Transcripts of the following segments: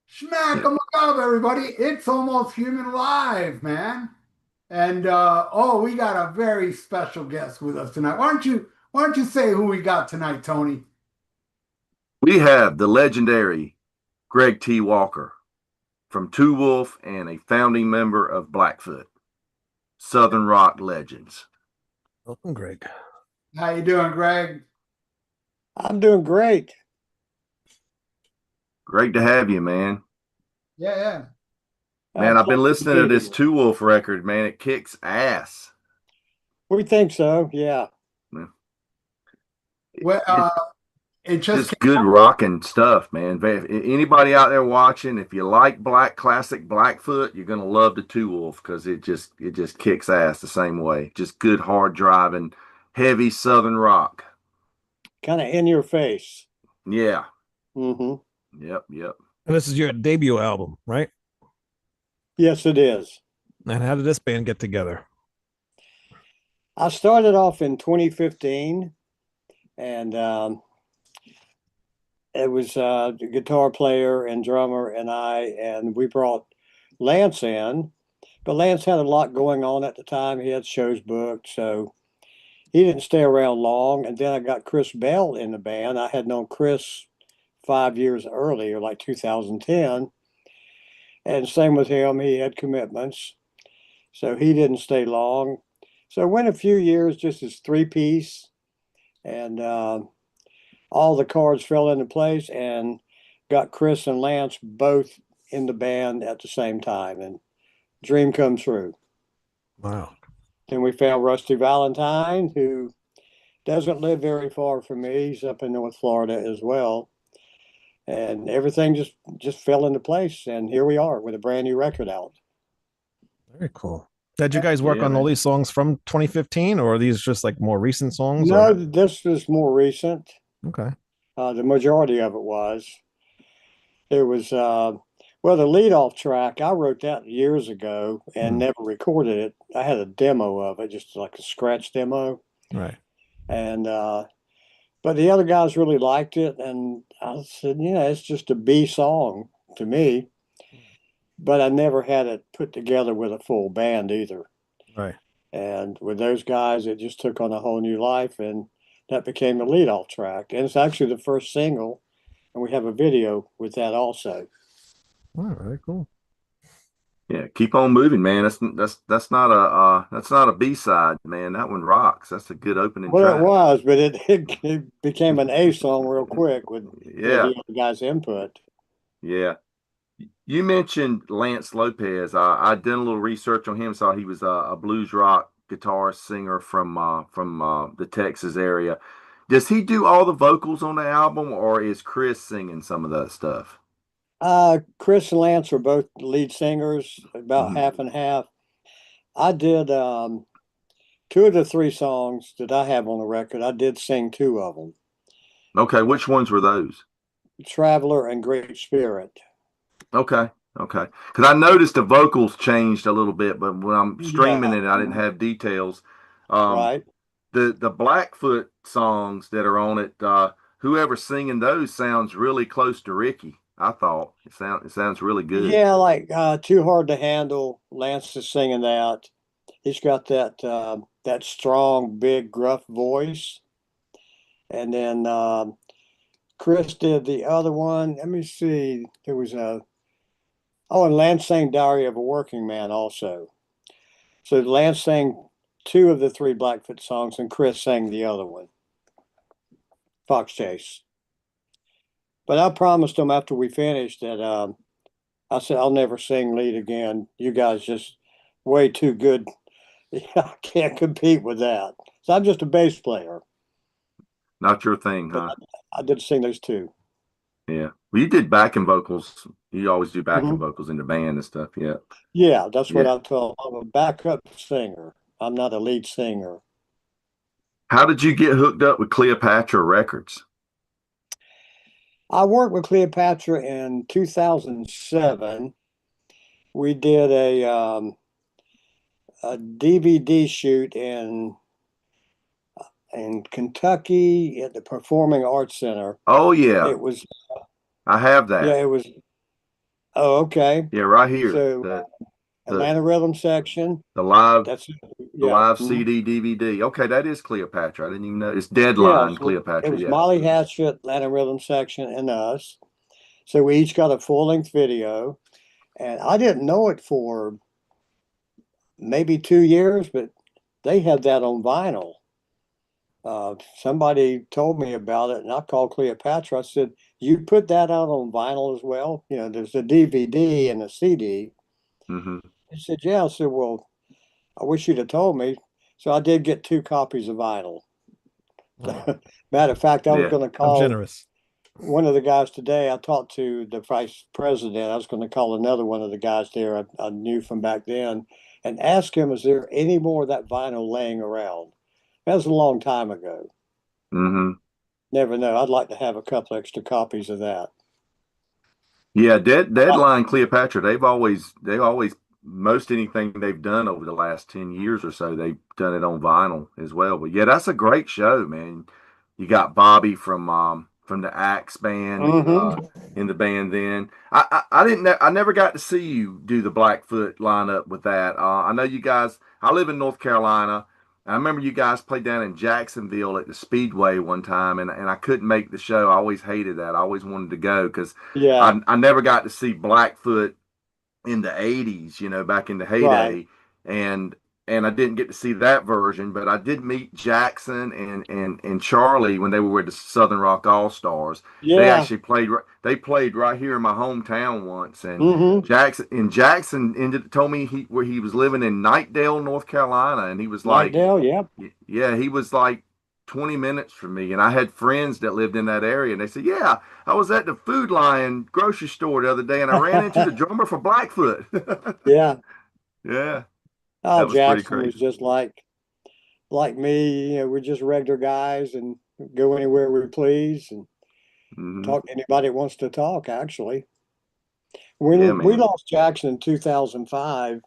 Smack 'em up, everybody. It's Almost Human Live, man. And we got a very special guest with us tonight. Why don't you say who we got tonight, Tony? We have the legendary Greg T. Walker from Two Wolf and a founding member of Blackfoot, Southern Rock Legends. Welcome, Greg. How you doing, Greg? I'm doing great. Great to have you, man. Yeah, yeah. Man, I've been Pleasure to listening be to this here. Two Wolf record, man. It kicks ass. We think so, yeah. Man. Well, It's it just just good rocking stuff, man. Anybody out there watching, if you like classic Blackfoot, you're gonna love the Two Wolf because it just kicks ass the same way. Just good hard driving, heavy Southern rock. Kind of in your face. Yeah. hmm Yep. And this is your debut album, right? Yes, it is. And how did this band get together? I started off in 2015, and it was the guitar player and drummer and and we brought Lance in. But Lance had a lot going on at the time. He had shows booked, so he didn't stay around long. And then I got Chris Bell in the band. I had known Chris 5 years earlier, like 2010. And same with him, he had commitments. So he didn't stay long. So it went a few years just as three piece, and all the cards fell into place and got Chris and Lance both in the band at the same time. And dream come true. Wow. Then we found Rusty Valentine, who doesn't live very far from me. He's up in North Florida as well. And everything just fell into place. And here we are with a brand new record out. Very cool. Did you guys work Yeah, on all man. these songs from 2015, or are these just like more recent songs? No, Or this was more recent. okay. The majority of it was. It was well, the lead off track, I wrote that years ago and Hmm. never recorded it. I had a demo of it, just like a scratch demo. Right. And but the other guys really liked it, and I said, it's just a B song to me. But I never had it put together with a full band either. Right. And with those guys, it just took on a whole new life, and that became the lead off track. And it's actually the first single, and we have a video with that also. Wow, very cool. Yeah, keep on moving, man. That's not a B-side, man. That one rocks. That's a good opening Well, it track. was, but it became an A song real quick with Yeah, the other guys' input. yeah. You mentioned Lance Lopez. I did a little research on him. Saw he was a blues rock guitarist singer from the Texas area. Does he do all the vocals on the album, or is Chris singing some of that stuff? Chris and Lance are both lead singers, about Mhm. half and half. I did two of the three songs that I have on the record. I did sing two of them, Okay, which ones were those? Traveler and Great Spirit. Okay, okay. Because I noticed the vocals changed a little bit, but when I'm streaming Yeah, it, I didn't have details. Um, right. the Blackfoot songs that are on it, whoever's singing those sounds really close to Ricky. I thought it sounds really good. Yeah, like Too Hard to Handle. Lance is singing that. He's got that strong, big, gruff voice. And then Chris did the other one. Let me see. There was and Lance sang Diary of a Working Man also. So Lance sang two of the three Blackfoot songs, and Chris sang the other one, Fox Chase. But I promised him after we finished that I said I'll never sing lead again. You guys just way too good. I can't compete with that. So I'm just a bass player, Not your thing, but huh? I did sing those two. Yeah. Well, you did backing vocals. You always do backing Mhm. vocals in the band and stuff. Yeah. Yeah, that's what Yeah. I told him. I'm a backup singer. I'm not a lead singer. How did you get hooked up with Cleopatra Records? I worked with Cleopatra in 2007. We did a DVD shoot in in Kentucky at the Performing Arts Center. Oh yeah, It was, I have yeah, that. it was. Oh, okay. Yeah, right here. So The Atlanta Rhythm Section. the live That's the yeah, live CD DVD. Okay, that is Cleopatra. I didn't even know it's yeah. Deadline So it Cleopatra. was Yeah. Molly Hatchet, Atlanta Rhythm Section, and us. So we each got a full length video, and I didn't know it for maybe 2 years, but they had that on vinyl. Somebody told me about it, and I called Cleopatra. I said, "You put that out on vinyl as well? You know, there's a DVD and a CD." Hmm. He said, "Yeah." I said, "Well, I wish you'd have told me." So I did get 2 copies of vinyl. Wow. Matter of fact, I was Yeah. going to How call generous. one of the guys today. I talked to the vice president. I was going to call another one of the guys there I knew from back then and ask him, is there any more of that vinyl laying around? That was a long time ago. Hmm. Never know. I'd like to have a couple extra copies of that. Yeah, Deadline Cleopatra, they always most anything they've done over the last 10 years or so, they've done it on vinyl as well. But yeah, that's a great show, man. You got Bobby from the Axe band Mm-hmm. in the band then. I didn't I never got to see you do the Blackfoot lineup with that. I know you guys, I live in North Carolina. I remember you guys played down in Jacksonville at the Speedway one time, and I couldn't make the show. I always hated that. I always wanted to go because Yeah, I never got to see Blackfoot in the 80s, back in the right. heyday. And I didn't get to see that version, but I did meet Jackson and Charlie when they were with the Southern Rock All Stars. They Yeah. actually played right here in my hometown once, and Mm-hmm. Jackson told me where he was living in Knightdale, North Carolina, and he was like, Nightdale, yep. yeah, he was like 20 minutes from me, and I had friends that lived in that area, and they said, yeah, I was at the Food Lion grocery store the other day, and I ran into the drummer for Blackfoot. Yeah. Yeah, Oh, that was pretty Jackson was crazy. just like me, we're just regular guys and go anywhere we please and Hmm. talk to anybody that wants to talk, actually. Yeah, When we man. lost Jackson in 2005,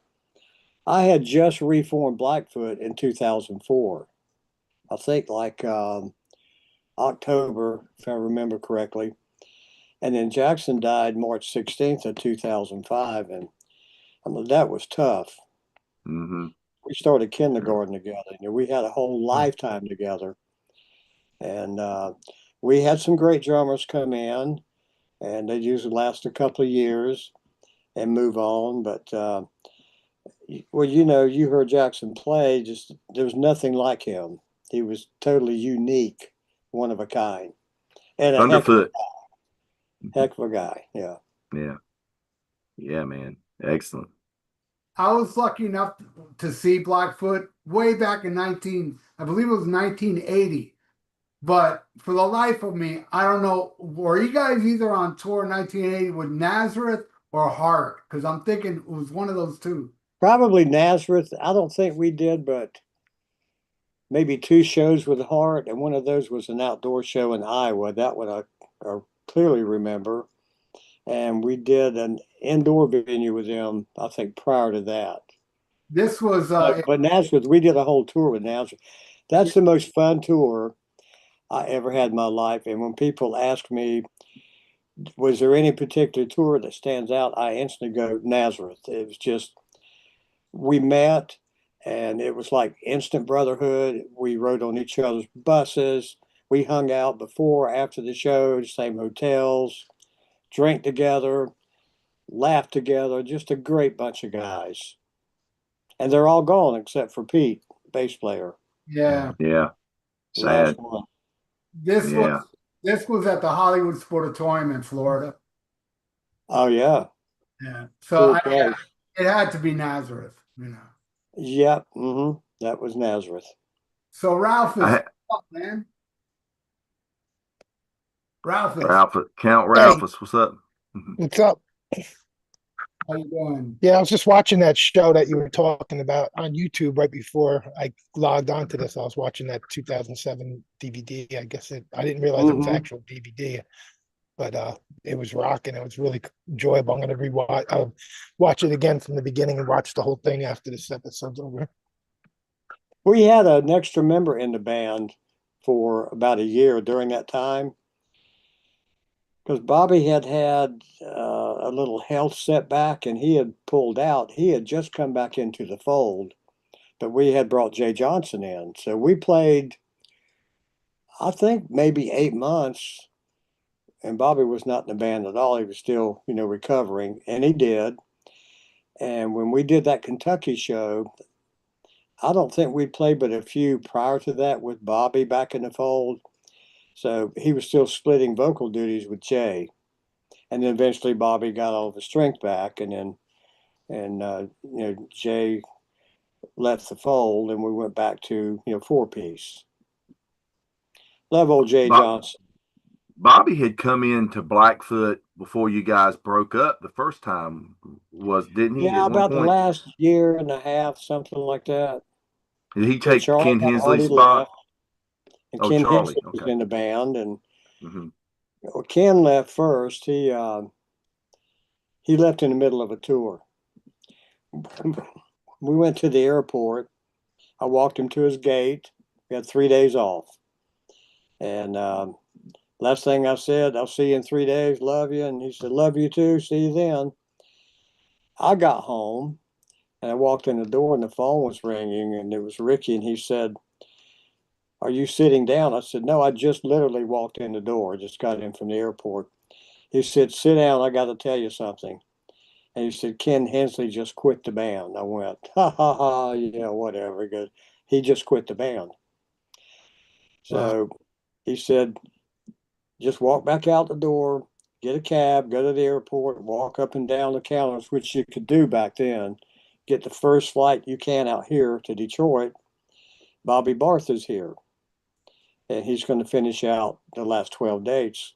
I had just reformed Blackfoot in 2004. I think like October, if I remember correctly. And then Jackson died March 16th of 2005. And I mean, that was tough. Hmm. We started kindergarten together. We had a whole Hmm. lifetime together. And we had some great drummers come in, and they usually last a couple of years and move on. But well, you heard Jackson play. Just there was nothing like him. He was totally unique, one of a kind, and a Thunderfoot. heck of a guy. Yeah. Yeah, yeah, man. Excellent. I was lucky enough to see Blackfoot way back in I believe it was 1980. But for the life of me, I don't know. Were you guys either on tour in 1980 with Nazareth or Heart? Because I'm thinking it was one of those two. Probably Nazareth. I don't think we did, but maybe 2 shows with Hart, and one of those was an outdoor show in Iowa. That one I clearly remember. And we did an indoor venue with them, I think, prior to that. This was But Nazareth, we did a whole tour with Nazareth. That's the most fun tour I ever had in my life. And when people ask me, was there any particular tour that stands out, I instantly go Nazareth. It was just, we met and it was like instant brotherhood. We rode on each other's buses. We hung out before, after the show, same hotels, drank together, laughed together. Just a great bunch of guys. And they're all gone except for Pete, bass player, yeah. Yeah, last sad. one. This was Yeah. this was at the Hollywood Sportatorium in Florida. Oh yeah, Yeah. So cool place. it had to be Nazareth. Yep. Mm-hmm. That was Nazareth. So Ralph is I, up, man. Ralph is Ralph, Count Hey, Ralphus, what's up? what's up? how you doing? Yeah, I was just watching that show that you were talking about on YouTube right before I logged on to this. I was watching that 2007 DVD. I didn't realize it was Mm-hmm. actual DVD, but it was rocking. It was really enjoyable. I'm gonna rewatch. I'll watch it again from the beginning and watch the whole thing after this episode's over. We had an extra member in the band for about a year during that time. Because Bobby had a little health setback and he had pulled out. He had just come back into the fold, but we had brought Jay Johnson in. So we played, I think, maybe 8 months, and Bobby was not in the band at all. He was still, recovering, and he did. And when we did that Kentucky show, I don't think we played but a few prior to that with Bobby back in the fold. So he was still splitting vocal duties with Jay. And then eventually Bobby got all of his strength back, and Jay left the fold, and we went back to 4-piece. Love old Jay Johnson. Bobby had come into Blackfoot before you guys broke up the first time, didn't he? Yeah, about the last year and a half, something like that. Did he take Ken Hensley's spot? And Ken Charlie. Hensley was in the band, and Mm-hmm. Ken left first. He left in the middle of a tour. We went to the airport. I walked him to his gate. We had 3 days off. And last thing I said, I'll see you in 3 days. Love you. And he said, love you too. See you then. I got home and I walked in the door and the phone was ringing and it was Ricky. And he said, are you sitting down? I said, no, I just literally walked in the door. Just got in from the airport. He said, sit down. I got to tell you something. And he said, Ken Hensley just quit the band. I went, ha, ha, ha, whatever. He goes, he just quit the band. So he said, just walk back out the door, get a cab, go to the airport, walk up and down the counters, which you could do back then. Get the first flight you can out here to Detroit. Bobby Barth is here. And he's going to finish out the last 12 dates.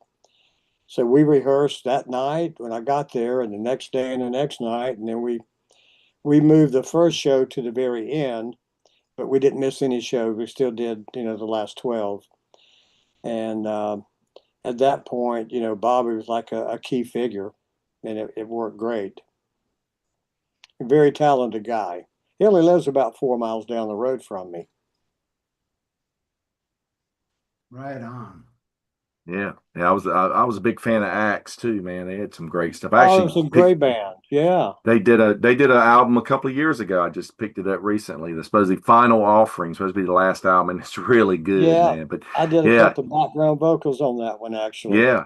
So we rehearsed that night when I got there, and the next day and the next night. And then we moved the first show to the very end, but we didn't miss any shows. We still did, the last 12. And at that point, Bobby was like a key figure, and it worked great. A very talented guy. He only lives about 4 miles down the road from me. Right on. Yeah, I was a big fan of Axe too, man. They had some great stuff. Actually, it's a great band. Yeah, they did an album a couple of years ago. I just picked it up recently. The supposedly Final Offering, supposed to be the last album, and it's really good, man. But I did a couple of background vocals on that one actually. Yeah,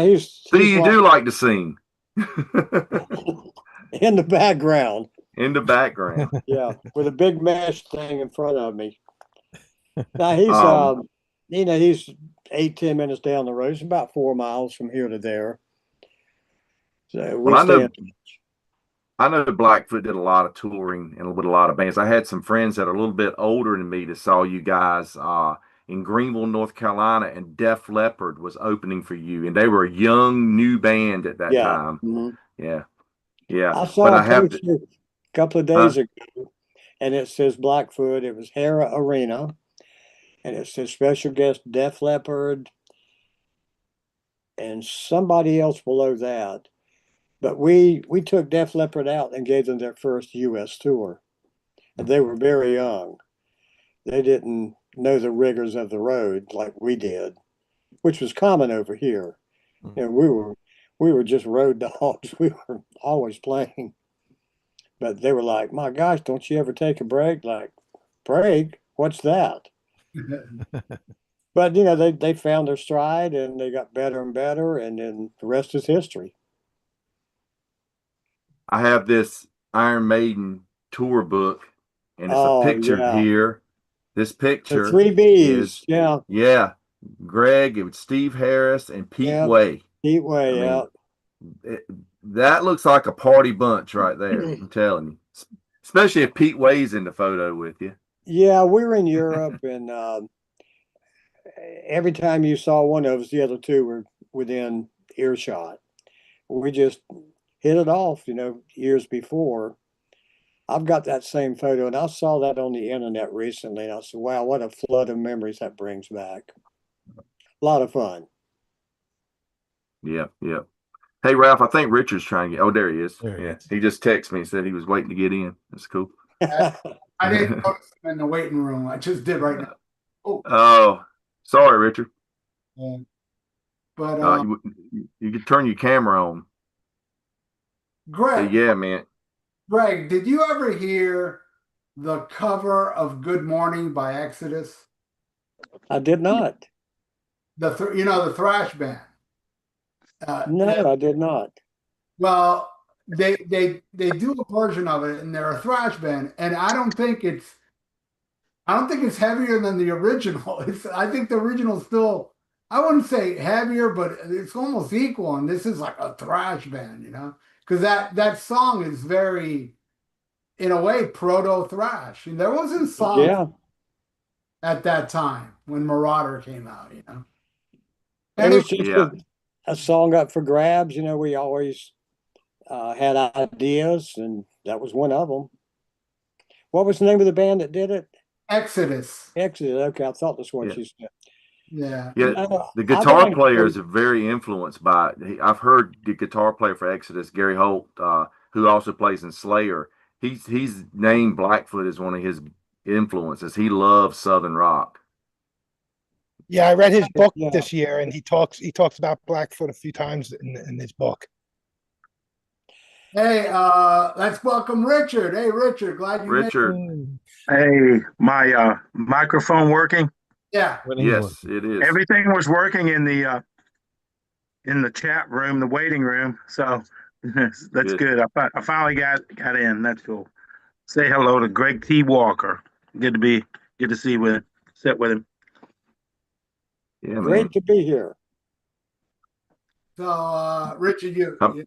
he's you do like to sing in the background. In the background, yeah, with a big mesh thing in front of me. Now he's he's 8-10 minutes down the road. It's about 4 miles from here to there. So I know Blackfoot did a lot of touring and with a lot of bands. I had some friends that are a little bit older than me that saw you guys in Greenville, North Carolina, and Def Leppard was opening for you, and they were a young new band at that time. Mm-hmm. Yeah. I saw a poster a couple of days ago, and it says Blackfoot. It was Hera Arena. And it says special guest Def Leppard and somebody else below that. But we took Def Leppard out and gave them their first U.S. tour. And they were very young. They didn't know the rigors of the road like we did, which was common over here. And we were just road dogs. We were always playing. But they were like, my gosh, don't you ever take a break? Like, break? What's that? But they found their stride and they got better and better, and then the rest is history. I have this Iron Maiden tour book, and it's a picture here. This picture, the 3 Bs, yeah, Greg, it was Steve Harris and Pete Way. Pete Way, that looks like a party bunch right there. I'm telling you, especially if Pete Way's in the photo with you. Yeah, we were in Europe, and every time you saw one of us, the other two were within earshot. We just hit it off, years before. I've got that same photo, and I saw that on the internet recently, and I said, wow, what a flood of memories that brings back. A lot of fun. Yeah. Hey, Ralph, I think Richard's trying to get. Oh, there he is. He just texted me and said he was waiting to get in. That's cool. I didn't notice him in the waiting room. I just did right now. Oh, Sorry, Richard. Yeah. But You could turn your camera on. Greg, Yeah, man. Greg, did you ever hear the cover of "Good Morning" by Exodus? I did not. The thrash band. No, I did not. Well, they do a version of it, and they're a thrash band, and I don't think it's heavier than the original. I think the original still, I wouldn't say heavier, but it's almost equal. And this is like a thrash band, because that song is very, in a way, proto thrash. And there wasn't songs Yeah, at that time when Marauder came out. it Anyway, was just Yeah. a song up for grabs. We always had ideas, and that was one of them. What was the name of the band that did it? Exodus. Exit. Okay, I thought that's what Yeah. you said. Yeah. Yeah, the I've guitar player actually, is very influenced by it. I've heard the guitar player for Exodus, Gary Holt, who also plays in Slayer. He's named Blackfoot as one of his influences. He loves Southern rock. Yeah, I read his book yeah, this year, and he talks about Blackfoot a few times in his book. Hey, let's welcome Richard. Hey, Richard, glad you made it. Richard, Hey, my microphone working? Yeah. Everything's yes, working. it is. Everything was working in the chat room, the waiting room. So that's Good. good. I finally got in. That's cool. Say hello to Greg T. Walker. Good to sit with him. Yeah, man. great to be here. So, Richard, Tom-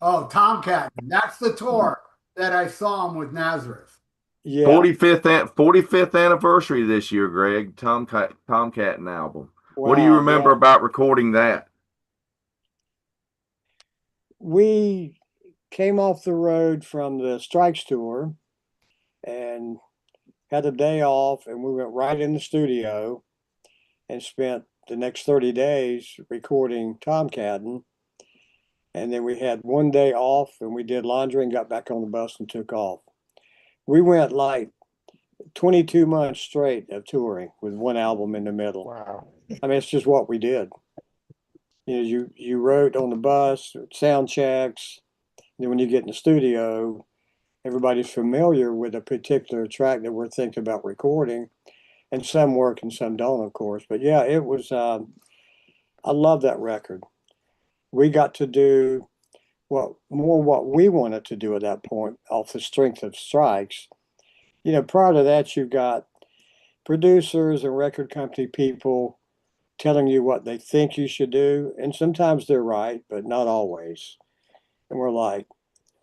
oh, Tomcat. That's the tour that I saw him with Nazareth. Yeah, 45th anniversary this year, Greg. Tomcat album. What do you wow, remember yeah. about recording that? We came off the road from the Strikes tour and had a day off, and we went right in the studio and spent the next 30 days recording Tomcatting. And then we had one day off, and we did laundry and got back on the bus and took off. We went like 22 months straight of touring with one album in the middle. Wow. I mean, it's just what we did. You wrote on the bus, sound checks. Then when you get in the studio, everybody's familiar with a particular track that we're thinking about recording, and some work and some don't, of course. But yeah, it was. I love that record. We got to do what we wanted to do at that point off the strength of Strikes. Prior to that, you've got producers and record company people telling you what they think you should do, and sometimes they're right, but not always. And we're like,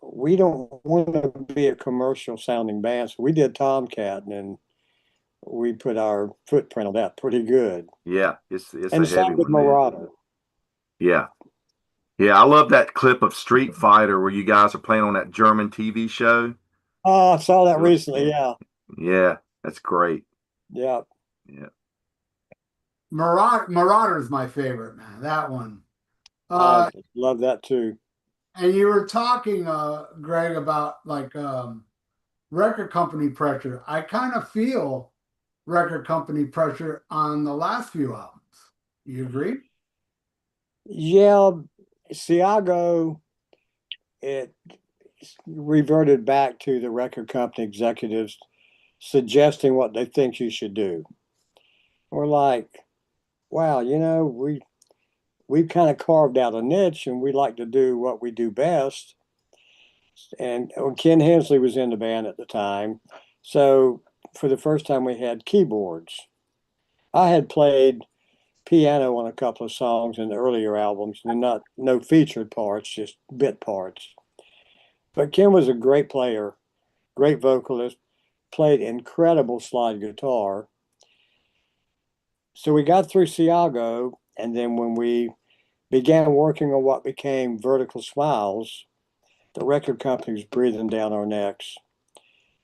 we don't want to be a commercial sounding band, so we did Tomcat, and we put our footprint on that pretty good. Yeah, it's And a the same heavy with one, man. Marauder. Yeah. Yeah, I love that clip of Street Fighter where you guys are playing on that German TV show. Oh, I saw that recently. Yeah. Yeah, Yeah, that's great. yeah. Yeah. Marauder is my favorite, man. That one. I love that too. And you were talking, Greg, about like record company pressure. I kind of feel record company pressure on the last few albums. You agree? Yeah, Siago, it reverted back to the record company executives suggesting what they think you should do. We're like, wow, we've kind of carved out a niche, and we like to do what we do best. And Ken Hensley was in the band at the time, so for the first time we had keyboards. I had played piano on a couple of songs in the earlier albums, and no featured parts, just bit parts. But Ken was a great player, great vocalist, played incredible slide guitar. So we got through Siago, and then when we began working on what became Vertical Smiles, the record company was breathing down our necks,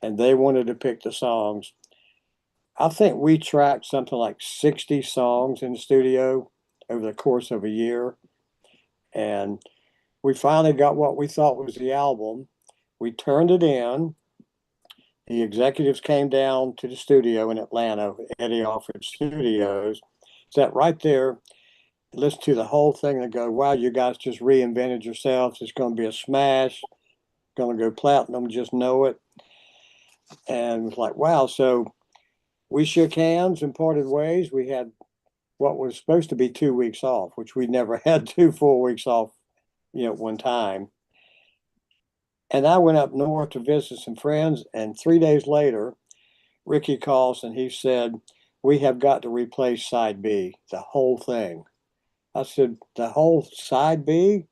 and they wanted to pick the songs. I think we tracked something like 60 songs in the studio over the course of a year, and we finally got what we thought was the album. We turned it in, The executives came down to the studio in Atlanta, Eddie Alford Studios, sat right there, listened to the whole thing and go, wow, you guys just reinvented yourselves. It's going to be a smash, going to go platinum, just know it. And it was like, wow. So we shook hands and parted ways. We had what was supposed to be 2 weeks off, which we never had 2 full weeks off, at one time. And I went up north to visit some friends. And 3 days later, Ricky calls and he said, we have got to replace side B, the whole thing. I said, the whole side B?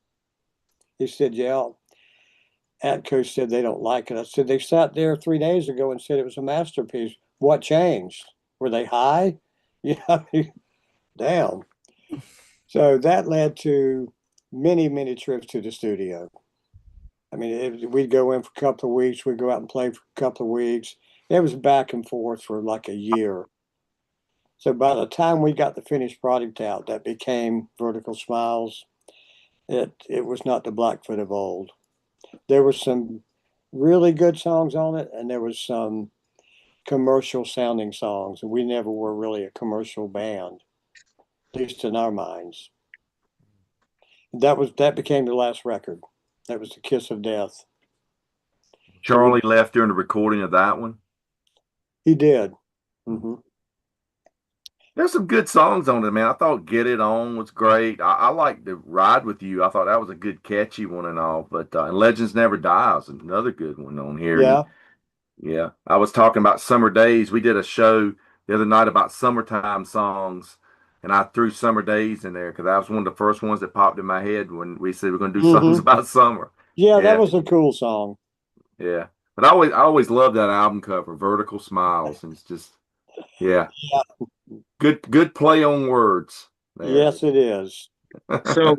He said, yeah. Atco said they don't like it. I said, they sat there 3 days ago and said it was a masterpiece. What changed? Were they high? Yeah, damn. So that led to many, many trips to the studio. I mean, we'd go in for a couple of weeks, we'd go out and play for a couple of weeks. It was back and forth for like a year. So by the time we got the finished product out, that became Vertical Smiles. It was not the Blackfoot of old. There were some really good songs on it, and there was some commercial sounding songs, and we never were really a commercial band, at least in our minds. That became the last record. That was the Kiss of Death. Charlie left during the recording of that one. He did. Mm-hmm. There's some good songs on it, man. I thought "Get It On" was great. I like the "Ride with You." I thought that was a good, catchy one and all. But and "Legends Never Die" is another good one on here. Yeah. Yeah. I was talking about "Summer Days." We did a show the other night about summertime songs, and I threw "Summer Days" in there because that was one of the first ones that popped in my head when we said we're going to do songs about summer. Yeah, that Yeah. was a cool song. Yeah. But I always loved that album cover, "Vertical Smiles," and it's just, yeah. Good play on words there. Yes, it is. So,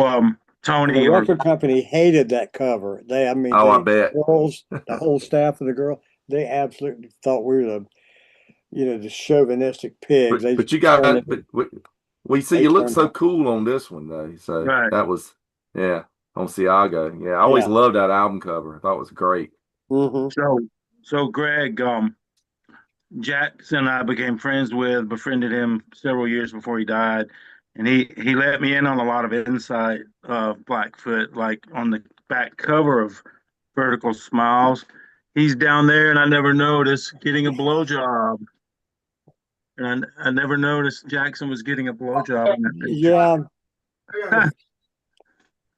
And Tony, the or record company hated that cover. I mean, Oh, I the bet. girls, the whole staff of the girl, they absolutely thought we were the chauvinistic pigs. But They but you turned got it. but we see They you look turned so it. cool on this one though. So right? that was, yeah, on Ciago. Yeah, I always Yeah. loved that album cover. I thought it was great. Mm-hmm. So Greg, Jackson and I became friends with, befriended him several years before he died, and he let me in on a lot of insight of Blackfoot, like on the back cover of Vertical Smiles. He's down there, and I never noticed getting a blowjob, and I never noticed Jackson was getting a blowjob in that picture. Yeah,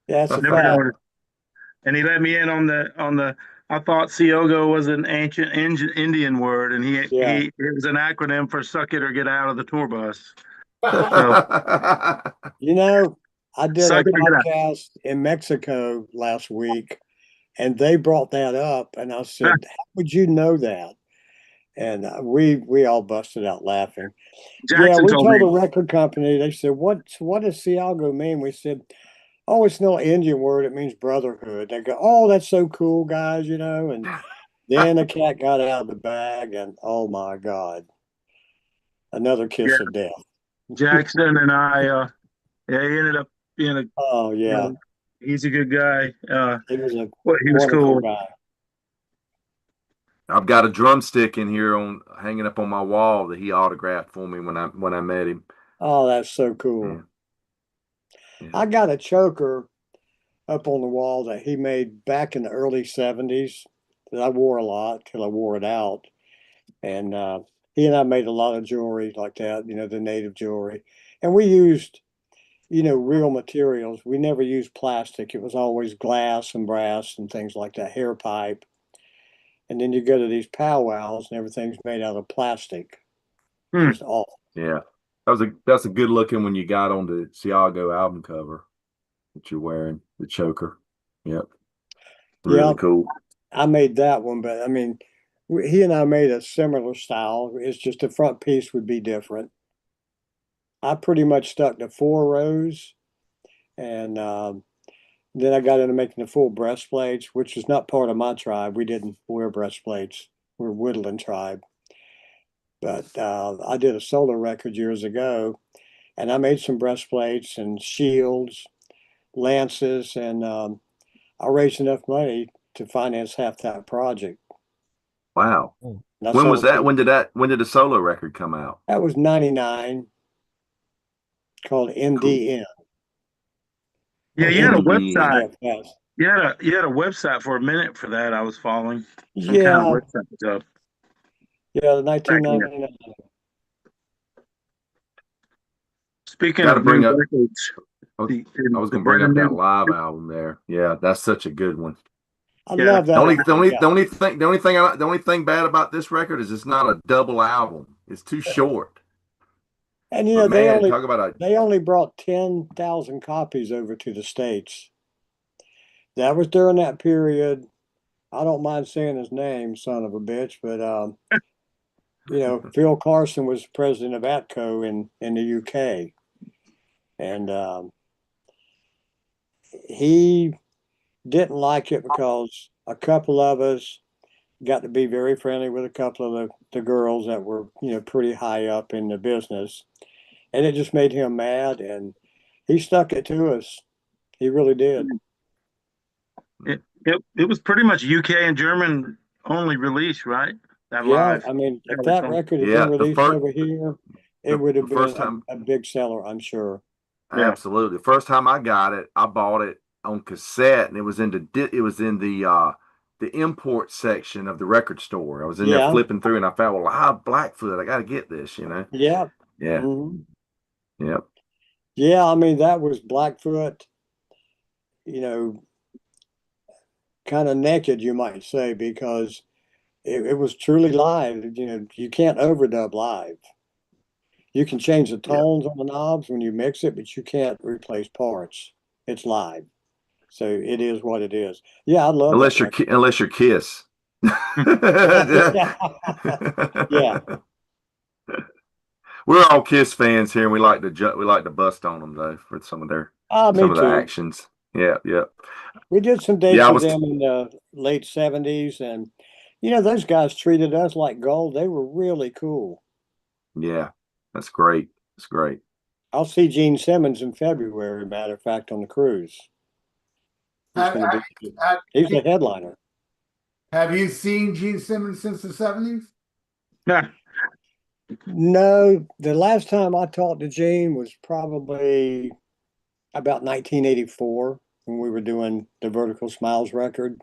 that's a Never fact. noticed. And he let me in on the. I thought Siogo was an ancient Indian word, and Yeah. it was an acronym for "suck it or get out of the tour bus." So I did a suck it or get out. podcast in Mexico last week, and they brought that up, and I said, "How would you know that?" And we all busted out laughing. Yeah, Jackson we told told the me. record company. They said, "What does Ciago mean?" We said, "Oh, it's no Indian word. It means brotherhood." They go, "Oh, that's so cool, guys," And then the cat got out of the bag, and oh my God, another Yeah, kiss of death. Jackson and I. Yeah, he ended up being a. Oh yeah, He's a good guy. he was a Well, he was wonderful cool. guy. I've got a drumstick in here on hanging up on my wall that he autographed for me when I met him. Oh, that's so Yeah. cool. Yeah. I got a choker up on the wall that he made back in the early '70s that I wore a lot till I wore it out. And he and I made a lot of jewelry like that, the native jewelry. And we used, real materials. We never used plastic. It was always glass and brass and things like that, hair pipe. And then you go to these powwows and everything's made out of plastic. Hmm. Just awful. Yeah. That's a good looking one you got on the Ciago album cover that you're wearing, the choker. Yep. Really Yeah, cool. I made that one, but I mean, he and I made a similar style. It's just the front piece would be different. I pretty much stuck to 4 rows, and then I got into making the full breastplates, which is not part of my tribe. We didn't wear breastplates. We're woodland tribe. But I did a solo record years ago, and I made some breastplates and shields, lances, and I raised enough money to finance half that project. Wow. And I When was sold that? it. When did the solo record come out? That was 99, called Cool. MDN. Yeah, Or you had a MDN. website. MDFS. You had a website for a minute for that. I was following some kind of Yeah, website stuff yeah, the back then. 1999. Speaking Got to of new bring up. records, I was the going to bring up brand that new. live album there. Yeah, that's such a good one. I Yeah, love that album. Yeah, The only thing bad about this record is it's not a double album. It's too short. and But they man, only talk about a brought 10,000 copies over to the States. That was during that period. I don't mind saying his name, son of a bitch, but Phil Carson was president of ATCO in the UK, and he didn't like it because a couple of us got to be very friendly with a couple of the girls that were pretty high up in the business, and it just made him mad, and he stuck it to us. He really did. it was pretty much UK and German only release, right? That Yeah, live. I mean, if That was that on- record had been yeah. released over here, it would The have first been time. a big seller, I'm sure. Yeah. Absolutely. The first time I got it, I bought it on cassette, and it was in the import section of the record store. I was in there Yeah, flipping through, and I found, well, I have Blackfoot. I got to get this. yeah, Yeah. hmm Yeah. yeah. I mean, that was Blackfoot, you know, kind of naked, you might say, because it was truly live. You can't overdub live. You can change the Yeah. tones on the knobs when you mix it, but you can't replace parts. It's live. So it is what it is. Yeah, I love that record. Unless you're Kiss. Yeah. Yeah. We're all Kiss fans here, and we like to bust on them though for Me some of the too. actions. Yeah, yeah, We did some yeah. dates I with was. them in the late 70s, and those guys treated us like gold. They were really cool. Yeah, that's great. That's great. I'll see Gene Simmons in February, matter of fact, on the cruise. He's Have, going to be, have, he's the headliner. have you seen Gene Simmons since the 70s? Yeah. No, the last time I talked to Gene was probably about 1984 when we were doing the Vertical Smiles record,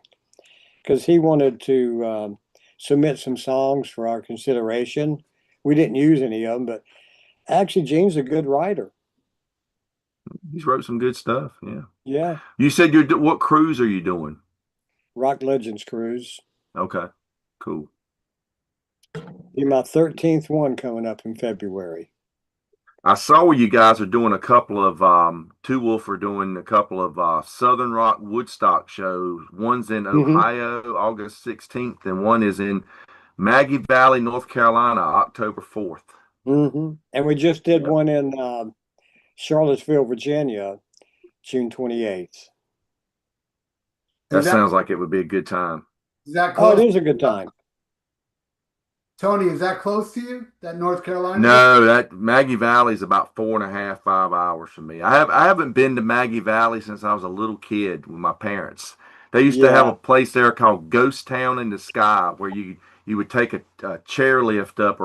because he wanted to submit some songs for our consideration. We didn't use any of them, but actually, Gene's a good writer. He's wrote some good stuff. Yeah. Yeah, You said what cruise are you doing? Rock Legends Cruise. Okay, cool. Be my 13th one coming up in February. I saw where you guys are doing a couple of Two Wolf are doing a couple of Southern Rock Woodstock shows. One's in Hmm Ohio, August 16th, and one is in Maggie Valley, North Carolina, October 4th. And we just did Yep. one in Charlottesville, Virginia, June 28th. That sounds like it would be a good time. Is that Oh, close? it is a good time. Tony, is that close to you? That North Carolina? No, that Maggie Valley is about 4.5, 5 hours from me. I haven't been to Maggie Valley since I was a little kid with my parents. They used to have Yeah. a place there called Ghost Town in the Sky where you would take a chairlift up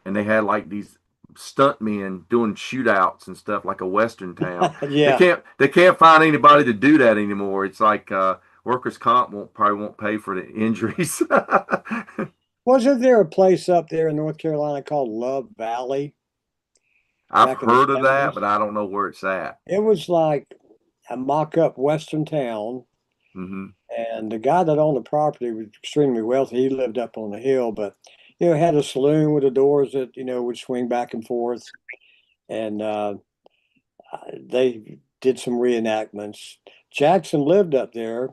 and they had like these stuntmen doing shootouts and stuff like a Western town. Yeah. They can't find anybody to do that anymore. It's like workers' comp probably won't pay for the injuries. Wasn't there a place up there in North Carolina called Love Valley I've back in the heard of that, 70s? but I don't know where it's at. It was like a mock-up Western town, Hmm. and the guy that owned the property was extremely wealthy. He lived up on the hill, but had a saloon with the doors that would swing back and forth, and they did some reenactments. Jackson lived up there.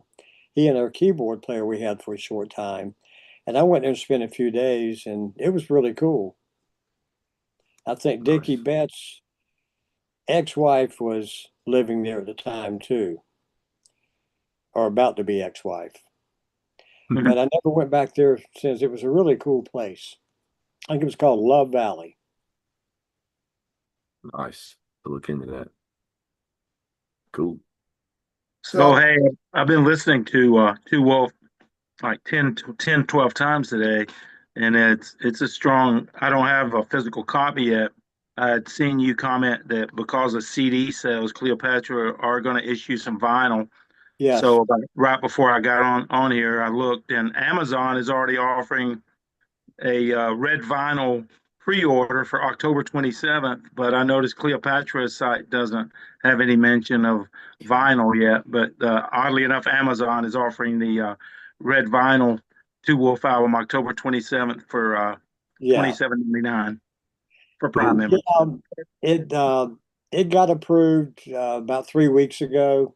He and our keyboard player we had for a short time, and I went there and spent a few days, and it was really cool. I think Dickie Nice. Betts' ex-wife was living there at the time too, or about to be ex-wife. But I never went back there since. It was a really cool place. I think it was called Love Valley. Nice. To look into that. Cool. So hey, I've been listening to Two Wolf like 12 times today, and it's a strong. I don't have a physical copy yet. I had seen you comment that because of CD sales, Cleopatra are going to issue some vinyl. Yes. So right before I got on here, I looked, and Amazon is already offering a red vinyl pre-order for October 27th, but I noticed Cleopatra's site doesn't have any mention of vinyl yet. But oddly enough, Amazon is offering the red vinyl Two Wolf album October 27th for Yeah. 27.99 for Prime Yeah. members. It got approved about 3 weeks ago.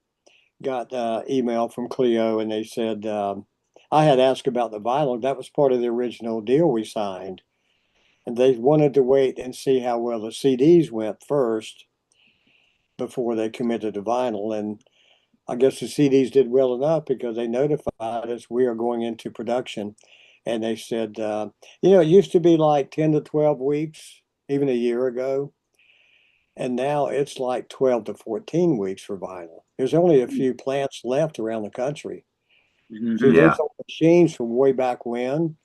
Got email from Clio, and they said I had asked about the vinyl. That was part of the original deal we signed, and they wanted to wait and see how well the CDs went first before they committed to vinyl. And I guess the CDs did well enough because they notified us we are going into production, and they said, it used to be like 10 to 12 weeks, even a year ago. And now it's like 12 to 14 weeks for vinyl. There's only a few plants left around the country. So Mm-hmm. those Yeah. old machines from way back um,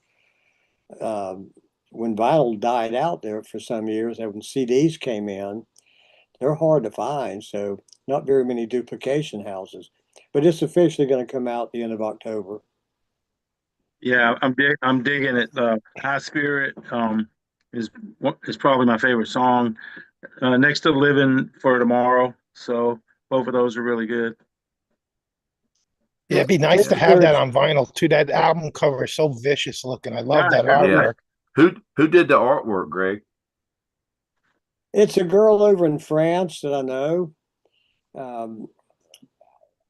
when vinyl died out there for some years, and when CDs came in, they're hard to find. So not very many duplication houses. But it's officially going to come out the end of October. Yeah, I'm digging it. High Spirit is is probably my favorite song, next to Living for Tomorrow. So both of those are really good. Yeah, it'd be nice to Yeah. have that on vinyl too. That album cover is so vicious looking. I love that Yeah. artwork. Who did the artwork, Greg? It's a girl over in France that I know. Um,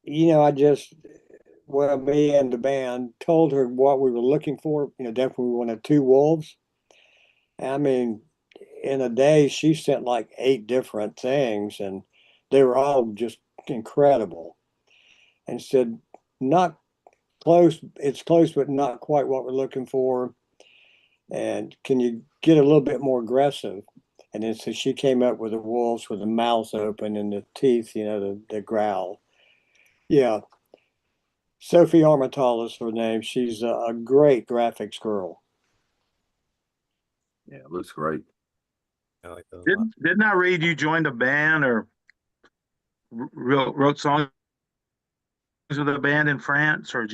I just, well, me and the band told her what we were looking for. Definitely we wanted two wolves. I mean, in a day, she sent like 8 different things, and they were all just incredible. And said, not close, it's close, but not quite what we're looking for. And can you get a little bit more aggressive? And then so she came up with the wolves with the mouths open and the teeth, the growl. Yeah. Sophie Armital is her name. She's a great graphics girl. Yeah, it looks great. I like those a lot. Didn't I read you joined a band or wrote songs with a band in France or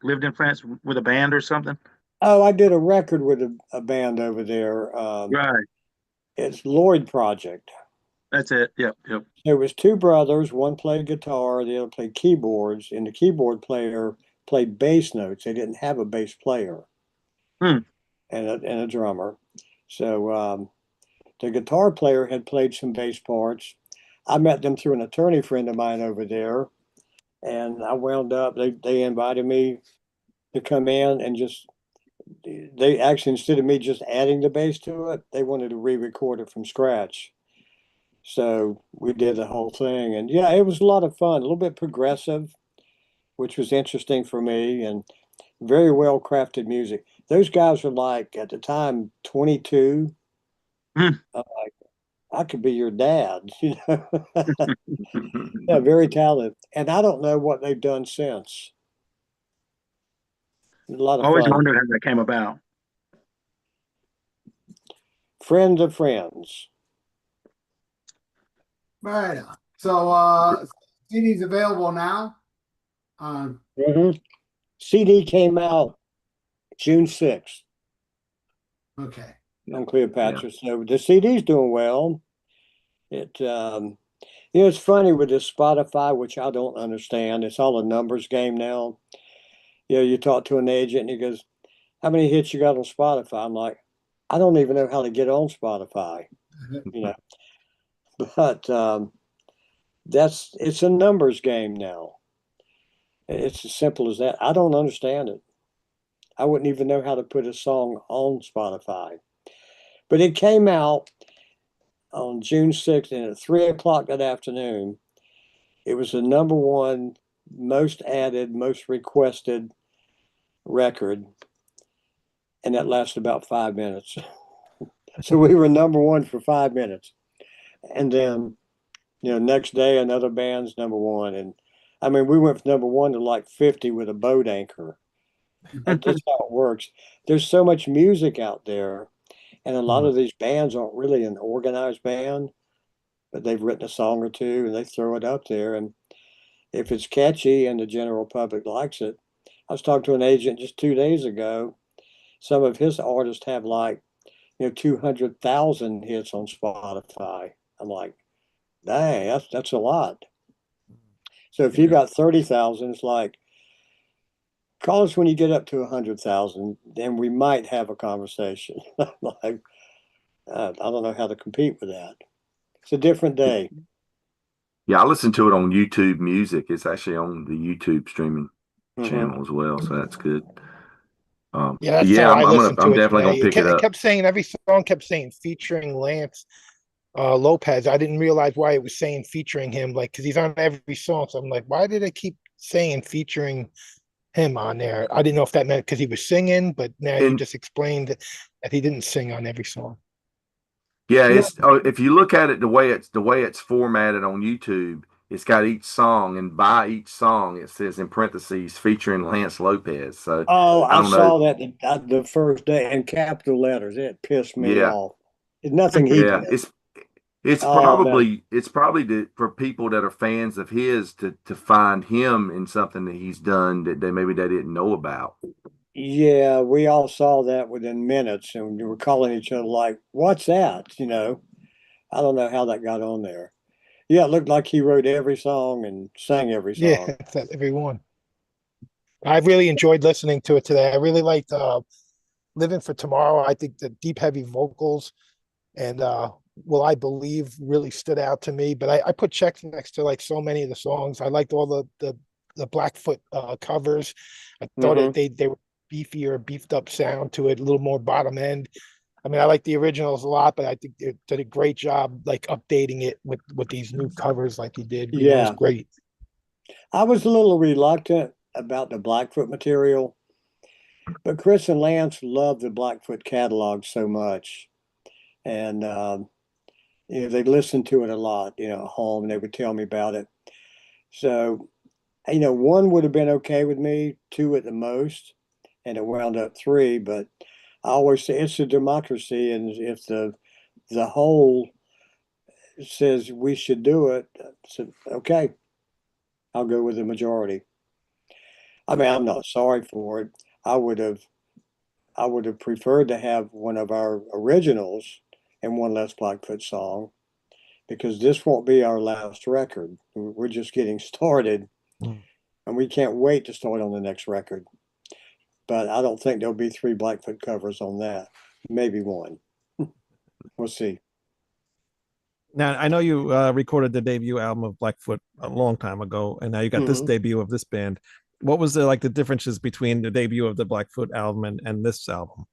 lived in France with a band or something? Oh, I did a record with a band over there. Right. It's Lloyd Project. That's it. Yep. Yep. There was two brothers. One played guitar, the other played keyboards, and the keyboard player played bass notes. They didn't have a bass player Hmm. and a drummer. So the guitar player had played some bass parts. I met them through an attorney friend of mine over there, and I wound up. They invited me to come in and just. They actually, instead of me just adding the bass to it, they wanted to re-record it from scratch. So we did the whole thing, and yeah, it was a lot of fun. A little bit progressive, which was interesting for me, and very well crafted music. Those guys were like at the time 22. Hmm. I could be your dad, Yeah, very talented. And I don't know what they've done since. A lot of Always fun. wondered how that came about. Friends of friends. Right on. So CD's available now. Mhm. CD came out June 6th Okay. on Yeah. Cleopatra. So the CD's doing well. It it's funny with this Spotify, which I don't understand. It's all a numbers game now. You talk to an agent and he goes, "How many hits you got on Spotify?" I'm like, "I don't even know how to get on Spotify." You know, but it's a numbers game now. It's as simple as that. I don't understand it. I wouldn't even know how to put a song on Spotify. But it came out on June 6th, and at 3 o'clock that afternoon, it was the number one most added, most requested record, and that lasted about 5 minutes. So we were number one for 5 minutes. And then, next day another band's number one. And I mean, we went from number one to like 50 with a boat anchor. That's how it works. There's so much music out there, and a lot of these bands aren't really an organized band, but they've written a song or two and they throw it up there. And if it's catchy and the general public likes it, I was talking to an agent just 2 days ago. Some of his artists have like, 200,000 hits on Spotify. I'm like, dang, that's a lot. So if you got 30,000, it's like, call us when you get up to 100,000, then we might have a conversation. Like, I don't know how to compete with that. It's a different day. Yeah, I listen to it on YouTube Music. It's actually on the YouTube streaming Hmm. channel as well, so that's good. Yeah, But that's yeah, how I listened I'm to it definitely gonna today. pick it It up. kept saying every song kept saying featuring Lance Lopez. I didn't realize why it was saying featuring him, like because he's on every song. So I'm like, why did it keep saying featuring him on there? I didn't know if that meant because he was singing, but now you And just explained that he didn't sing on every song. yeah, Yeah, it's if you look at it the way it's formatted on YouTube, it's got each song, and by each song it says in parentheses featuring Lance Lopez. So oh, I I don't know. saw that the first day in capital letters. It pissed me Yeah, off. It's nothing he yeah. did. Oh no. It's probably for people that are fans of his to find him in something that he's done that maybe they didn't know about. Yeah, we all saw that within minutes, and we were calling each other like, "What's that?" I don't know how that got on there. Yeah, it looked like he wrote every song and sang every Yeah, song. that's every one. I really enjoyed listening to it today. I really liked Living for Tomorrow. I think the deep, heavy vocals and Will I Believe really stood out to me. But I put checks next to like so many of the songs. I liked all the Blackfoot covers. I thought Hmm. they were beefier, beefed up sound to it, a little more bottom end. I mean, I like the originals a lot, but I think they did a great job like updating it with these new covers like he did. It was Yeah, great. I was a little reluctant about the Blackfoot material, but Chris and Lance loved the Blackfoot catalog so much, and they listened to it a lot. At home, and they would tell me about it. So, one would have been okay with me, two at the most, and it wound up three. But I always say it's a democracy, and if the whole says we should do it, so okay, I'll go with the majority. I mean, I'm not sorry for it. I would have I would have preferred to have one of our originals and one less Blackfoot song because this won't be our last record. We're just getting started, Mm. and we can't wait to start on the next record. But I don't think there'll be three Blackfoot covers on that. Maybe one. We'll see. Now I know you recorded the debut album of Blackfoot a long time ago, and now you got this Hmm. debut of this band. What was the differences between the debut of the Blackfoot album and this album,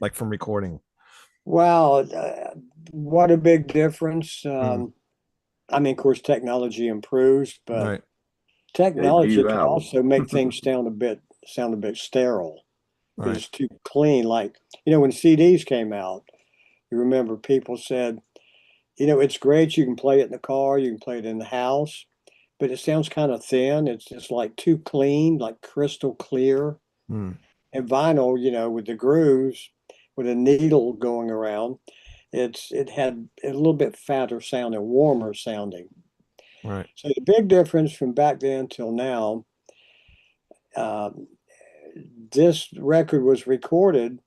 like from recording? Wow, what a big difference. Mm, I mean, of course, technology improves, but right. technology Debut can album. also make things sound a bit sterile because Right. it's too clean. Like, when CDs came out, you remember people said, it's great. You can play it in the car, you can play it in the house, but it sounds kind of thin. It's just like too clean, like crystal clear. Mm, And vinyl, with the grooves, with a needle going around, it had a little bit fatter sounding, warmer sounding. right. So the big difference from back then till now, um, this record was recorded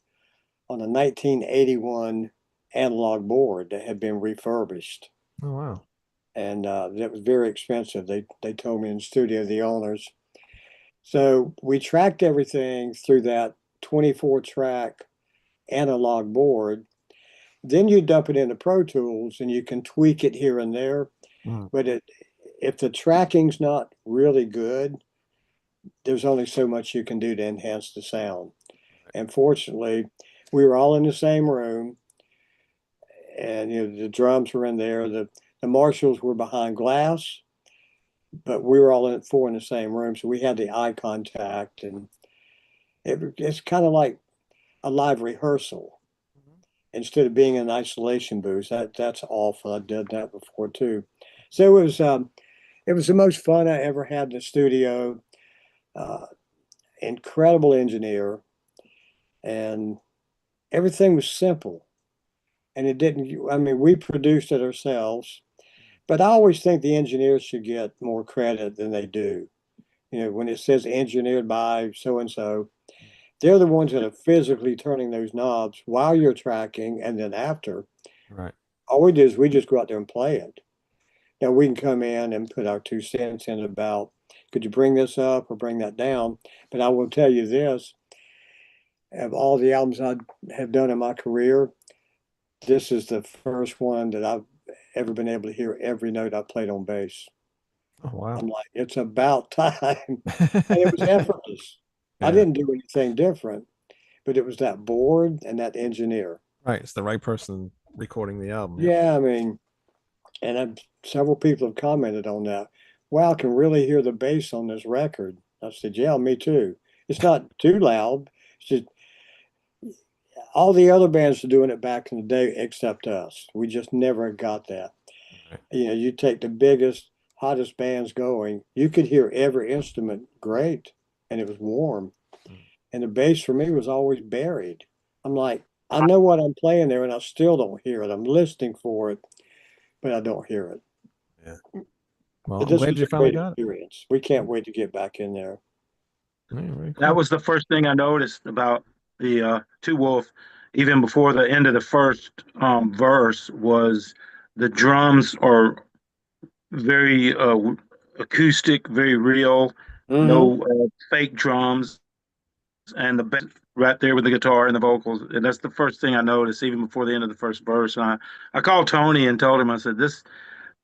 on a 1981 analog board that had been refurbished, Oh wow. and that was very expensive. They told me in the studio, the owners. So we tracked everything through that 24 track analog board. Then you dump it into Pro Tools and you can tweak it here and there. Mm, But if the tracking's not really good, there's only so much you can do to enhance the sound. And fortunately, we were all in the same room, and the drums were in there. The Marshalls were behind glass, but we were all four in the same room, so we had the eye contact, and it's kind of like a live rehearsal instead of being in isolation booth. That's awful. I did that before too. So it was the most fun I ever had in the studio. Uh, incredible engineer, and everything was simple. And it didn't, I mean, we produced it ourselves, but I always think the engineers should get more credit than they do. When it says engineered by so and so, they're the ones that are physically turning those knobs while you're tracking and then after. Right. All we do is we just go out there and play it. Now we can come in and put our 2 cents in about, could you bring this up or bring that down? But I will tell you this, of all the albums I have done in my career, this is the first one that I've ever been able to hear every note I played on bass. Oh, wow. I'm like, it's about time. And it was effortless. I Yeah. didn't do anything different, but it was that board and that engineer. Right. It's the right person recording the album. Yeah, I mean, and several people have commented on that. Wow, I can really hear the bass on this record. I said, yeah, me too. It's not too loud. It's just all the other bands are doing it back in the day except us. We just never got that. Right. You take the biggest, hottest bands going, you could hear every instrument great, and it was warm. And the bass for me was always buried. I'm like, I know what I'm playing there, and I still don't hear it. I'm listening for it, but I don't hear it. Yeah. Well, But I'm this glad was you a finally great got it. experience. We can't wait to get back in there. Yeah, very That cool. was the first thing I noticed about the Two Wolf, even before the end of the first verse, was the drums are very acoustic, very real, Mm-hmm. no fake drums, and the bass right there with the guitar and the vocals. And that's the first thing I noticed, even before the end of the first verse. And I called Tony and told him, I said, this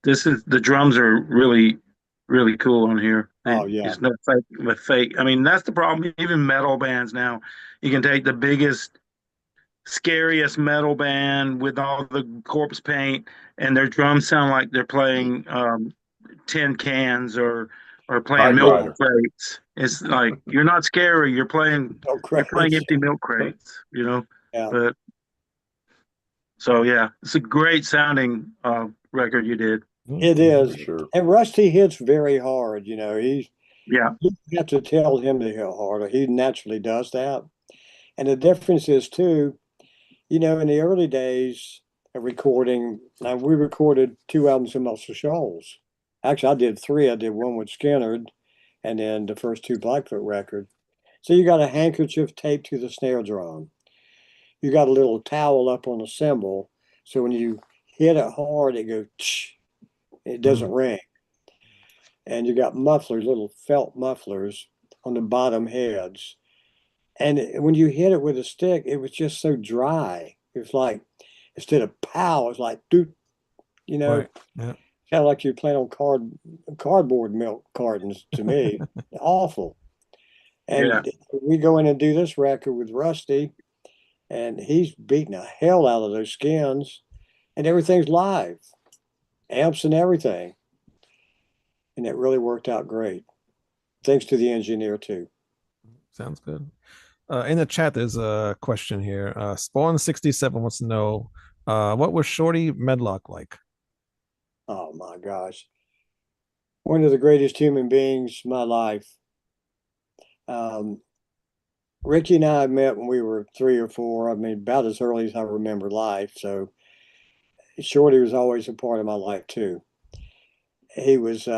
is the drums are really really cool on here. Oh yeah. There's no fake with fake. I mean, that's the problem. Even metal bands now, you can take the biggest, scariest metal band with all the corpse paint, and their drums sound like they're playing tin cans or playing Knight milk Rider. crates. It's like you're not scary. Oh, You're playing crazy. empty milk crates. You know, Yeah. but so yeah, it's a great sounding record you did. It For is. sure. And Rusty hits very hard. Yeah. You have to tell him to hit harder. He naturally does that. And the difference is too, in the early days of recording, now we recorded 2 albums in Muscle Shoals. Actually, I did 3. I did one with Skinner and then the first 2 Blackfoot record. So you got a handkerchief taped to the snare drum. You got a little towel up on the cymbal. So when you hit it hard, it goes, tsh, it doesn't ring. And you got mufflers, little felt mufflers on the bottom heads. And when you hit it with a stick, it was just so dry. It was like, instead of pow, it's like, doot, Right. Yeah. kind of like you're playing on cardboard milk cartons to me. Awful. Yeah. And we go in and do this record with Rusty, and he's beating the hell out of those skins, and everything's live, amps and everything. And it really worked out great. Thanks to the engineer, too. Sounds good. In the chat, there's a question here. Spawn67 wants to know, what was Shorty Medlock like? Oh my gosh. One of the greatest human beings in my life. Ricky and I met when we were 3 or 4. I mean, about as early as I remember life. So Shorty was always a part of my life too. He was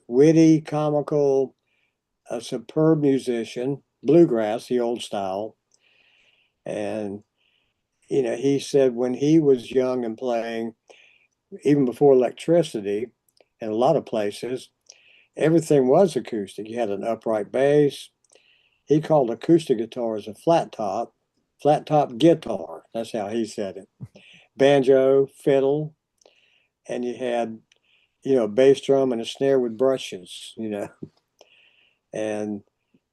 witty, comical, a superb musician, bluegrass, the old style. And, he said when he was young and playing, even before electricity, in a lot of places, everything was acoustic. You had an upright bass. He called acoustic guitars a flat top guitar. That's how he said it. Banjo, fiddle, and you had, a bass drum and a snare with brushes. And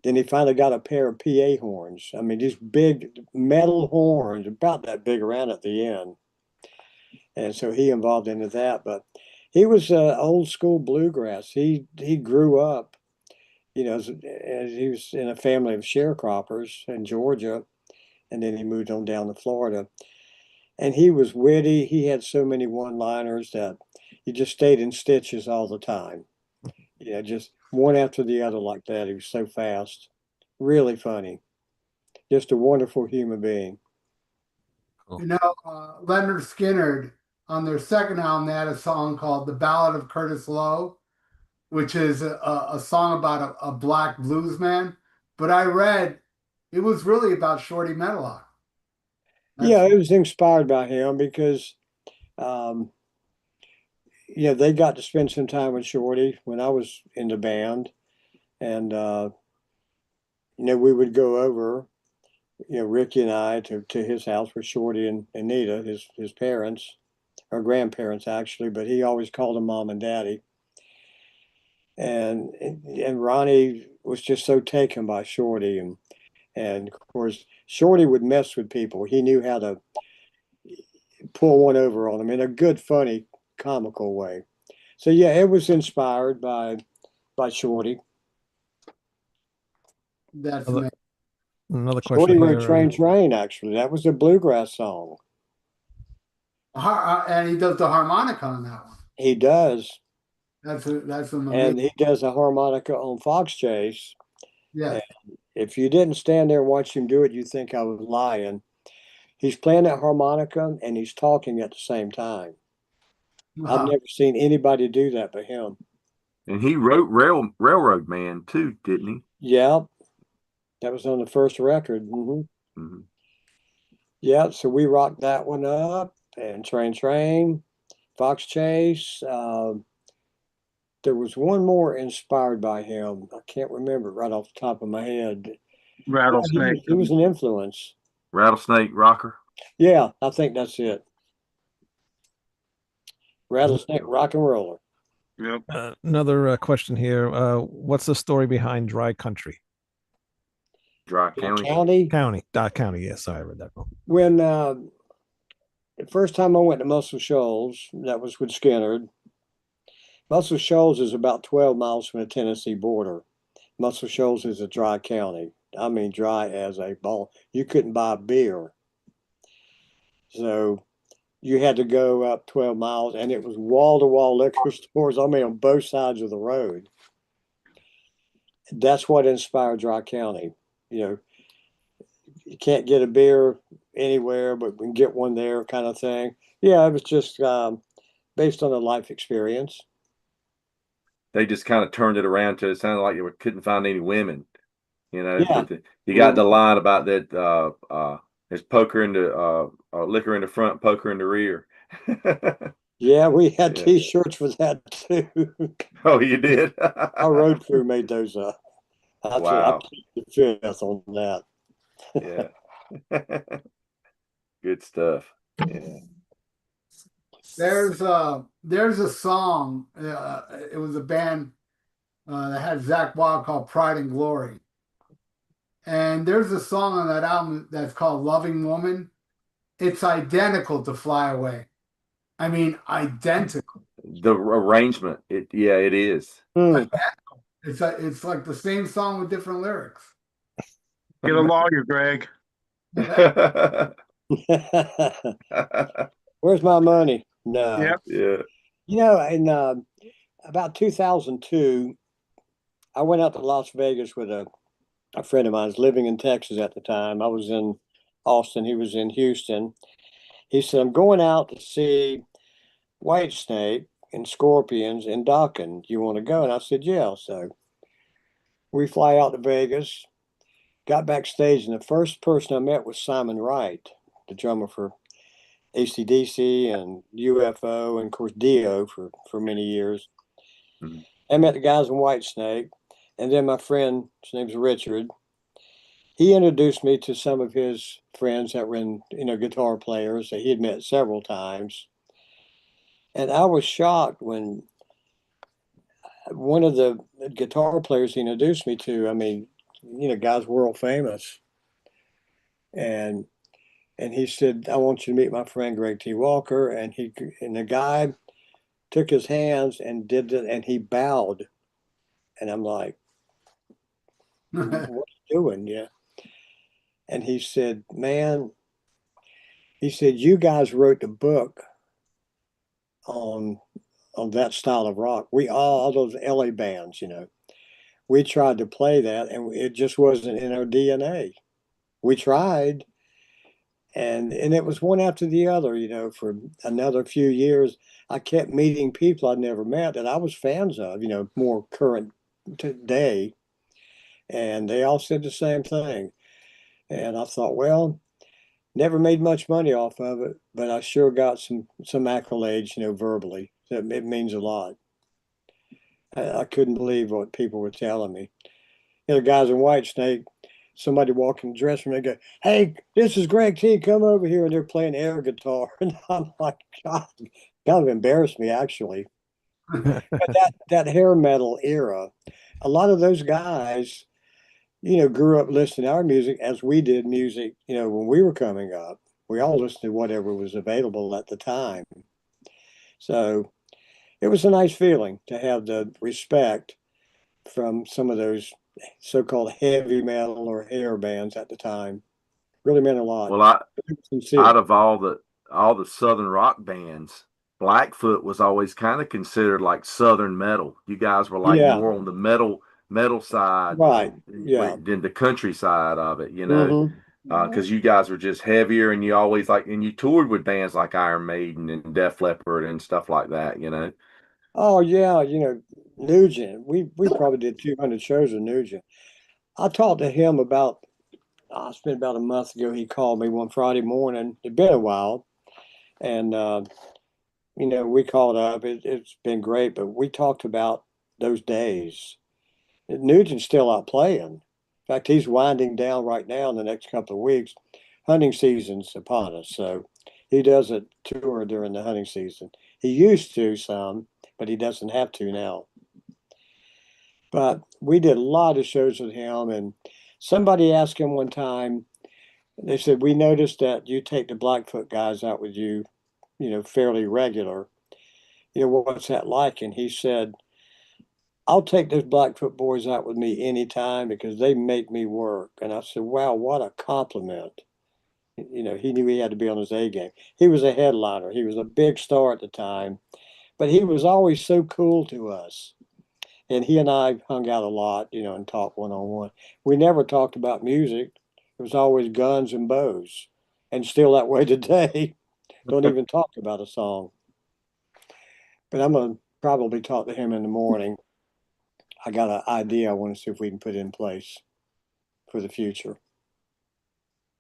then he finally got a pair of PA horns. I mean, these big metal horns, about that big around at the end. And so he involved into that. But he was old school bluegrass. He grew up, as he was in a family of sharecroppers in Georgia, and then he moved on down to Florida. And he was witty. He had so many one-liners that he just stayed in stitches all the time. Just one after the other like that. He was so fast. Really funny. Just a wonderful human being. Cool. You know, Leonard Skinner, on their second album, they had a song called "The Ballad of Curtis Lowe," which is a song about a black blues man. But I read it was really about Shorty Medlock. That's Yeah, it was inspired by him because, um, they got to spend some time with Shorty when I was in the band. And, we would go over, Ricky and I to his house with Shorty and Anita, his parents, or grandparents actually, but he always called them mom and daddy. And Ronnie was just so taken by Shorty, and of course Shorty would mess with people. He knew how to pull one over on them in a good, funny, comical way. So yeah, it was inspired by Shorty. that's Another, amazing. another Shorty question wrote here. Train Train, actually. That was a bluegrass song. And he does the harmonica on that one. He does. That's an amazing. And he does a harmonica on Fox Chase. Yeah. And if you didn't stand there and watch him do it, you'd think I was lying. He's playing that harmonica and he's talking at the same time. I've Wow. never seen anybody do that but him. And he wrote Railroad Man too, didn't he? Yeah, that was on the first record. Hmm. Yeah, so we rocked that one up, and Train Train, Fox Chase. There was one more inspired by him. I can't remember right off the top of my head. Yeah, Rattlesnake. he was an influence. Rattlesnake Rocker. Yeah, I think that's it. Rattlesnake Rock and Roller. Yep. Another question here. What's the story behind Dry Country? Dry Dry County. County. Yes, sorry, I read that wrong. When the first time I went to Muscle Shoals, that was with Skinner. Muscle Shoals is about 12 miles from the Tennessee border. Muscle Shoals is a dry county. I mean, dry as a ball. You couldn't buy beer. So you had to go up 12 miles, and it was wall to wall liquor stores, I mean, on both sides of the road. That's what inspired Dry County. You can't get a beer anywhere, but we can get one there, kind of thing. Yeah, it was just based on a life experience. They just kind of turned it around to it sounded like you couldn't find any women, Yeah. But you got the line about that there's liquor in the front, poker in the rear. Yeah, we had Yeah. T-shirts with that too. Oh, you did? Our road crew made those up. I Wow. plead the fifth on that. Yeah. Good stuff. Yeah. There's a song. It was a band that had Zach Wild called Pride and Glory. And there's a song on that album that's called Loving Woman. It's identical to Fly Away. I mean, identical. The arrangement, it is. It's like the same song with different lyrics. Get a lawyer, Greg. Where's my money? No. Yep. Yeah. In about 2002, I went out to Las Vegas with a friend of mine. I was living in Texas at the time. I was in Austin. He was in Houston. He said, I'm going out to see Whitesnake and Scorpions in Dockin. You want to go? And I said, yeah. So we fly out to Vegas, got backstage, and the first person I met was Simon Wright, the drummer for AC/DC and UFO, and of course Dio for many years. Mm-hmm. I met the guys in Whitesnake, and then my friend, his name's Richard, he introduced me to some of his friends that were guitar players that he had met several times. And I was shocked when one of the guitar players he introduced me to, I mean, guy's world famous. And he said, I want you to meet my friend Greg T. Walker. And the guy took his hands and did it, and he bowed. And I'm like, what are you doing? Yeah. And he said, man, you guys wrote the book on that style of rock. All those LA bands, we tried to play that, and it just wasn't in our DNA. We tried, and it was one after the other. For another few years, I kept meeting people I'd never met that I was fans of. More current today, and they all said the same thing. And I thought, well, never made much money off of it, but I sure got some accolades, verbally. It means a lot. I couldn't believe what people were telling me. The guys in Whitesnake, somebody walk in the dressing room, they go, "Hey, this is Greg T. Come over here," and they're playing air guitar, and I'm like, God, kind of embarrassed me actually. But that hair metal era, a lot of those guys, grew up listening to our music as we did music, when we were coming up. We all listened to whatever was available at the time. So it was a nice feeling to have the respect from some of those so-called heavy metal or hair bands at the time. Really meant a lot. Well, Sincere. out of all the southern rock bands, Blackfoot was always kind of considered like southern metal. You guys were like Yeah, more on the metal side right. Yeah. than the country side of it, Hmm. because you guys were just heavier, and you always and you toured with bands like Iron Maiden and Def Leppard and stuff like that. Oh yeah, Nugent. We probably did 200 shows with Nugent. I talked to him about. It's been about a month ago. He called me one Friday morning. It'd been a while, and we called up. It's been great, but we talked about those days. Nugent's still out playing. In fact, he's winding down right now in the next couple of weeks. Hunting season's upon us, so he does a tour during the hunting season. He used to some, but he doesn't have to now. But we did a lot of shows with him, and somebody asked him one time, they said, "We noticed that you take the Blackfoot guys out with you, fairly regular. What's that like?" And he said, "I'll take those Blackfoot boys out with me anytime because they make me work." And I said, "Wow, what a compliment." He knew he had to be on his A game. He was a headliner. He was a big star at the time, but he was always so cool to us. And he and I hung out a lot, and talked one on one. We never talked about music. It was always guns and bows, and still that way today. Don't even talk about a song. But I'm gonna probably talk to him in the morning. I got an idea I want to see if we can put in place for the future.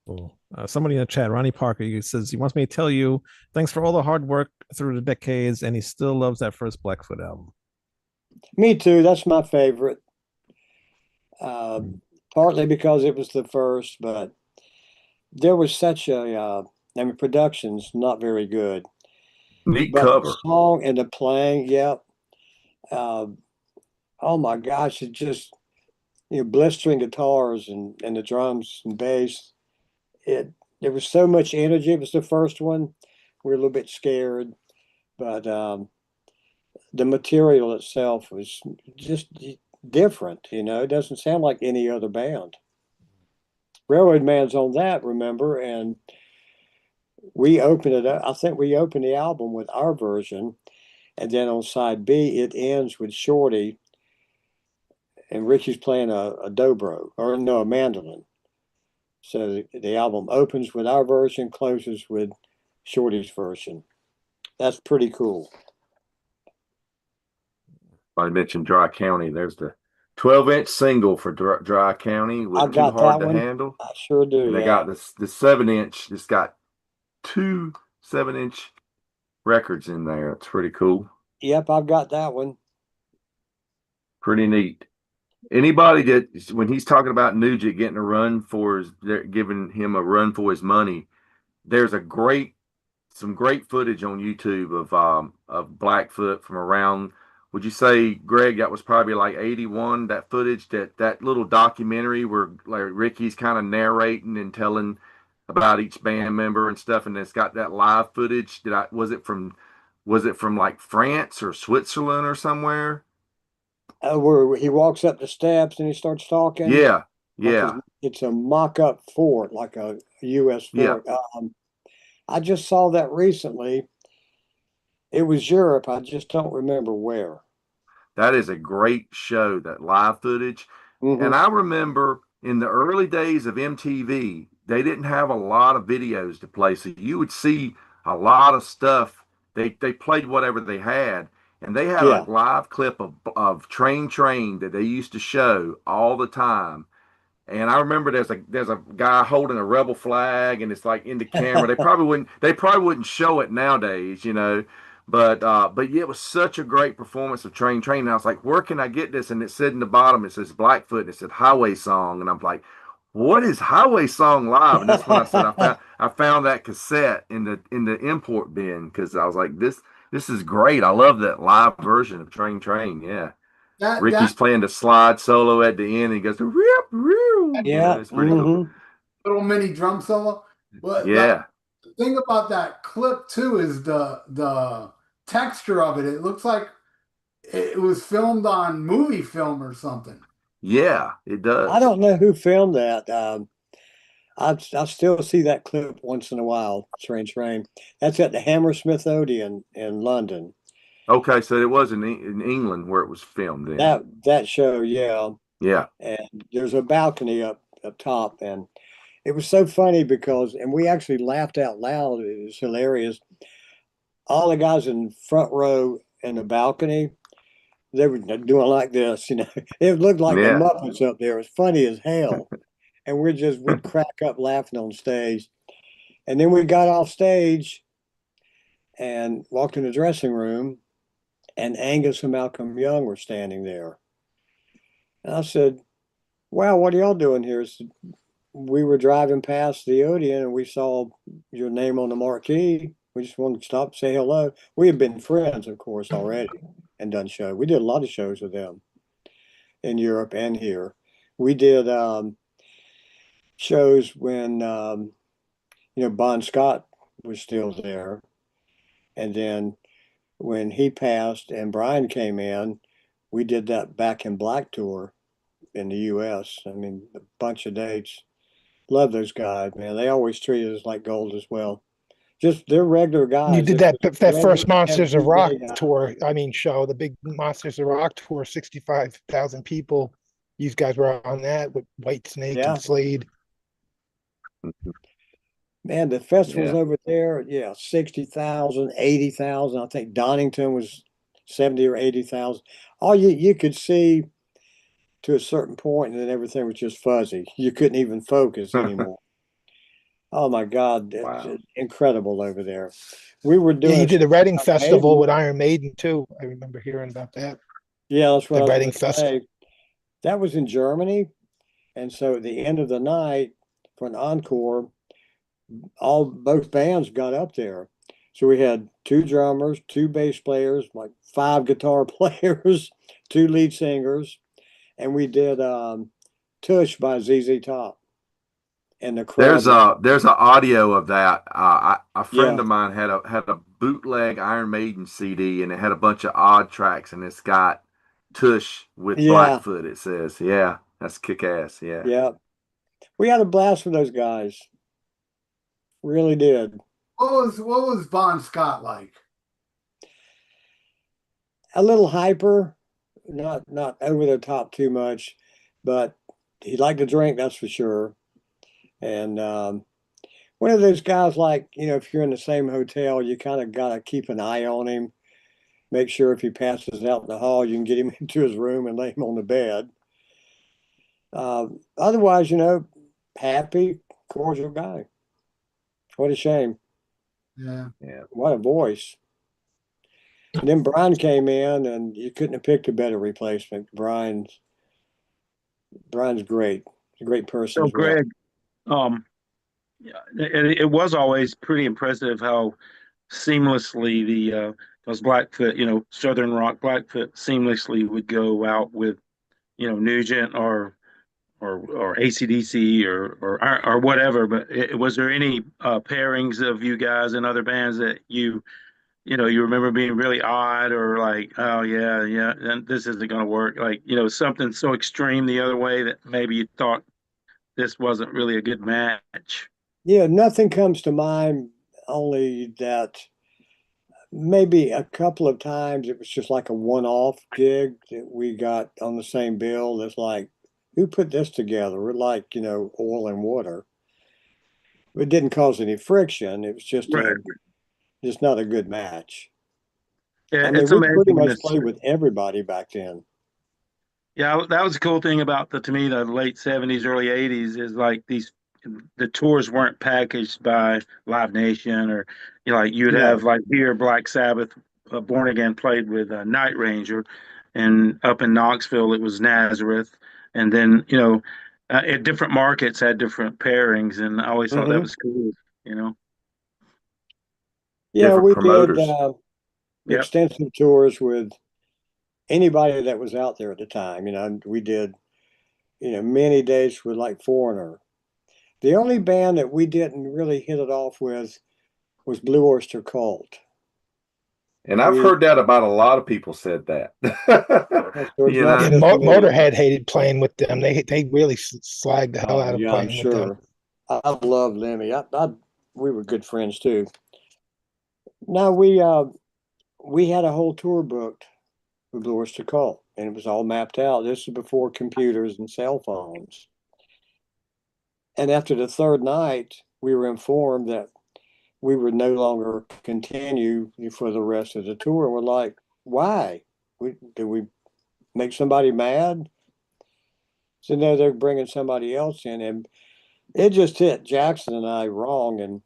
Cool. Somebody in the chat, Ronnie Parker, he says he wants me to tell you thanks for all the hard work through the decades, and he still loves that first Blackfoot album. Me too. That's my favorite. Partly because it was the first, but there was such production's not very good, Neat but the cover. song and the playing, yep. Oh my gosh, it just blistering guitars and the drums and bass. There was so much energy. It was the first one. We were a little bit scared, but the material itself was just different. It doesn't sound like any other band. Railroad Man's on that, remember? And we opened it up. I think we opened the album with our version, and then on side B, it ends with Shorty, and Richie's playing a dobro, or no, a mandolin. So the album opens with our version, closes with Shorty's version. That's pretty cool. I mentioned Dry County. There's the 12-inch single for Dry County I with Too got Hard that to one. Handle. I sure do. And they Yeah. got the 7-inch. It's got two 7-inch records in there. It's pretty cool. Yep, I've got that one. Pretty neat. Anybody that when he's talking about Nugent getting a run for his, they're giving him a run for his money. There's some great footage on YouTube of Blackfoot from around. Would you say, Greg, that was probably like 81? That footage, that little documentary where like Ricky's kind of narrating and telling about each band member and stuff, and it's got that live footage. Was it from like France or Switzerland or somewhere? Where he walks up the steps and he starts talking. Yeah, Like yeah, it's a mock-up fort, like a U.S. yeah. fort. I just saw that recently. It was Europe. I just don't remember where. That is a great show, that live footage. And I remember in the early days of MTV, they didn't have a lot of videos to play. So you would see a lot of stuff. They played whatever they had. And they had a Yeah. live clip of Train that they used to show all the time. And I remember there's a guy holding a rebel flag, and it's like in the camera. They probably wouldn't show it nowadays, you know. But yeah, it was such a great performance of Train. And I was like, where can I get this? And it said in the bottom, it says Blackfoot, and it said Highway Song, and I'm like, what is Highway Song live? And that's when I said I found that cassette in the import bin, because I was like, this is great. I love that live version of Train. Yeah. That Ricky's playing the slide solo at the end, and he goes, rip, roo. You know, Yeah. it's pretty cool. little mini drum solo. But like Yeah. the thing about that clip too is the texture of it. It looks like it was filmed on movie film or something. Yeah, it does. I don't know who filmed that. I still see that clip once in a while. Train. That's at the Hammersmith Odeon in London. Okay, so it was in England where it was filmed then. That show, yeah. Yeah. And there's a balcony up top, and it was so funny because, and we actually laughed out loud. It was hilarious. All the guys in front row in the balcony, they were doing like this, you know. It looked like the Yeah. Muppets up there. It was funny as hell. And we'd crack up laughing on stage. And then we got off stage and walked in the dressing room, and Angus and Malcolm Young were standing there. And I said, wow, what are y'all doing here? Said, we were driving past the Odeon and we saw your name on the marquee. We just wanted to stop and say hello. We had been friends, of course, already and done shows. We did a lot of shows with them in Europe and here. We did shows when, Bon Scott was still there. And then when he passed and Brian came in, we did that Back in Black tour in the US. I mean, a bunch of dates. Love those guys, man. They always treated us like gold as well. Just they're regular guys. You did They're that just regular first Monsters of Rock everyday guys. tour. I mean, show the big Monsters of Rock tour, 65,000 people. These guys were on that with White Snake Yeah. and Slade. Man, the festivals Yeah. over there, 60,000, 80,000. I think Donington was 70 or 80,000. All you could see to a certain point, and then everything was just fuzzy. You couldn't even focus anymore. Oh my God, Wow. it's incredible over there. We were Yeah, doing you did the Reading Iron Festival Maiden. with Iron Maiden too. I remember hearing about that. Yeah, that's what The I was Reading going to Festival. say. That was in Germany, and so at the end of the night for an encore, both bands got up there. So we had two drummers, two bass players, like five guitar players, two lead singers, and we did Tush by ZZ Top. And the crowd. There's a audio of that. A friend Yeah. of mine had a bootleg Iron Maiden CD, and it had a bunch of odd tracks, and it's got Tush with Yeah. Blackfoot. It says, yeah, that's kick ass. Yeah. Yeah. We had a blast with those guys. Really did. What was Bon Scott like? A little hyper, not over the top too much, but he liked to drink, that's for sure. And one of those guys, like, if you're in the same hotel, you kind of got to keep an eye on him, make sure if he passes out in the hall, you can get him into his room and lay him on the bed. Otherwise, happy, cordial guy. What a shame. Yeah. Yeah. What a voice. And then Brian came in, and you couldn't have picked a better replacement. Brian's great. He's a great person So, as well. Greg, it was always pretty impressive how seamlessly those Blackfoot, Southern rock Blackfoot seamlessly would go out with, Nugent or AC/DC or whatever. But was there any pairings of you guys and other bands that you remember being really odd, or like, oh yeah, and this isn't going to work, like, something so extreme the other way that maybe you thought this wasn't really a good match? Yeah, nothing comes to mind, only that maybe a couple of times it was just like a one-off gig that we got on the same bill. That's like, who put this together? We're like, oil and water. It didn't cause any friction. It was Right. just not a good match. Yeah, I mean, it's we pretty amazing. much played with everybody back then. Yeah, that was the cool thing about to me, the late 70s, early 80s is like the tours weren't packaged by Live Nation or, like you'd No. have like here, Black Sabbath, Born Again played with Night Ranger, and up in Knoxville, it was Nazareth. And then, at different markets had different pairings. And I always thought that Hmm. was cool, you know? Yeah, Different we did promoters. Yep. extensive tours with anybody that was out there at the time. We did, many dates with like Foreigner. The only band that we didn't really hit it off with was Blue Oyster Cult. And I've We heard that about a lot of people said that. so it's You not know, Yeah, just me. Motorhead hated playing with them. They really slagged the hell Oh out of yeah, I'm playing with them. sure. I love Lemmy. We were good friends too. No, we had a whole tour booked with Blue Oyster Cult, and it was all mapped out. This is before computers and cell phones. And after the third night, we were informed that we would no longer continue for the rest of the tour. And we're like, why? Did we make somebody mad? So no, they're bringing somebody else in, and it just hit Jackson and I wrong. And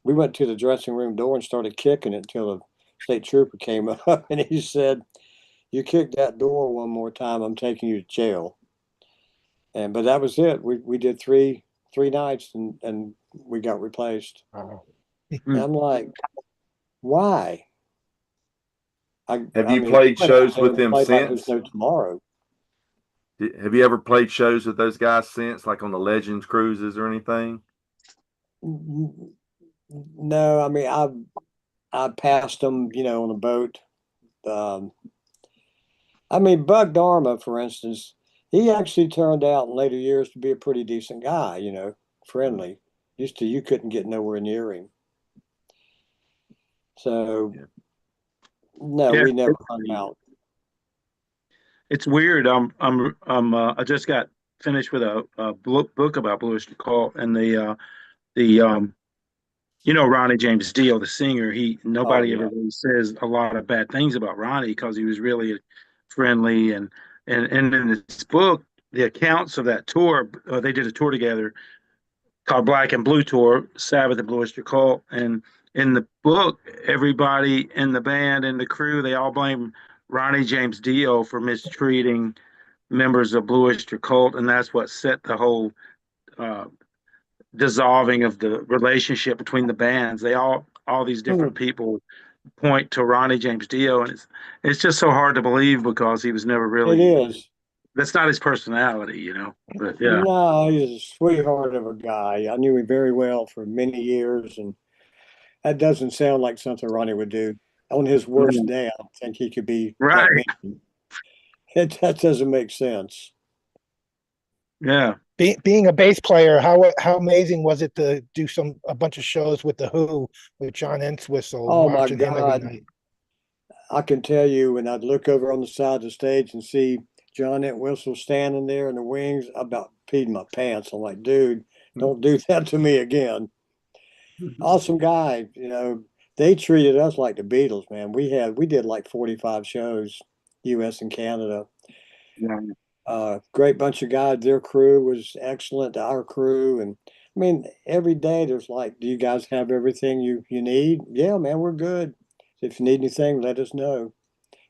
we went to the dressing room door and started kicking it until the state trooper came up and he said, "You kick that door one more time, I'm taking you to jail." But that was it. We did three nights and we got replaced. Oh. And I'm like, why? have I you mean, we played went out shows there with and them played like there's since? no tomorrow. Have you ever played shows with those guys since, like on the Legends cruises or anything? No, I mean, I passed them, on a boat. Um, I mean, Buck Dharma, for instance, he actually turned out in later years to be a pretty decent guy, friendly. Used to, you couldn't get nowhere near him. So, Yeah. no, Yeah. we never hung out. It's weird. I just got finished with a book about Blue Oyster Cult, and the Ronnie James Dio, the singer. Oh, Nobody ever yeah. really says a lot of bad things about Ronnie because he was really friendly, and in this book, the accounts of that tour, they did a tour together called Black and Blue Tour, Sabbath and Blue Oyster Cult, and in the book, everybody in the band and the crew, they all blame Ronnie James Dio for mistreating members of Blue Oyster Cult, and that's what set the whole uh, dissolving of the relationship between the bands. All these Hmm. different people point to Ronnie James Dio, and it's just so hard to believe because he was never It really. is. That's not his personality, But yeah. No, he's a sweetheart of a guy. I knew him very well for many years, and that doesn't sound like something Ronnie would do. On his worst Mm. day, I don't think he could be that Right. mean. That doesn't make sense. Yeah. Being a bass player, how amazing was it to do a bunch of shows with the Who with John Entwistle, Oh my watching him every God. night? I can tell you when I'd look over on the side of the stage and see John Entwistle standing there in the wings, I about peed my pants. I'm like, dude, don't do that to me again. Awesome guy. They treated us like the Beatles, man. We did like 45 shows, US and Canada. Yeah. Great bunch of guys. Their crew was excellent. Our crew, and I mean, every day there's like, do you guys have everything you need? Yeah, man, we're good. If you need anything, let us know.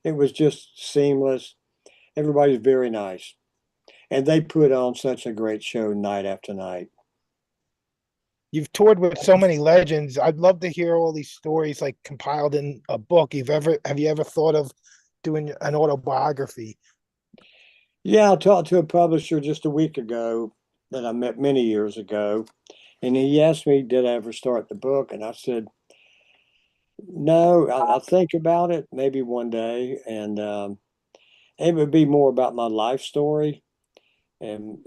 It was just seamless. Everybody's very nice, and they put on such a great show night after night. You've toured with so many legends. I'd love to hear all these stories like compiled in a book. Have you ever thought of doing an autobiography? Yeah, I talked to a publisher just a week ago that I met many years ago, and he asked me, did I ever start the book? And I said, no, I'll think about it maybe one day. And it would be more about my life story and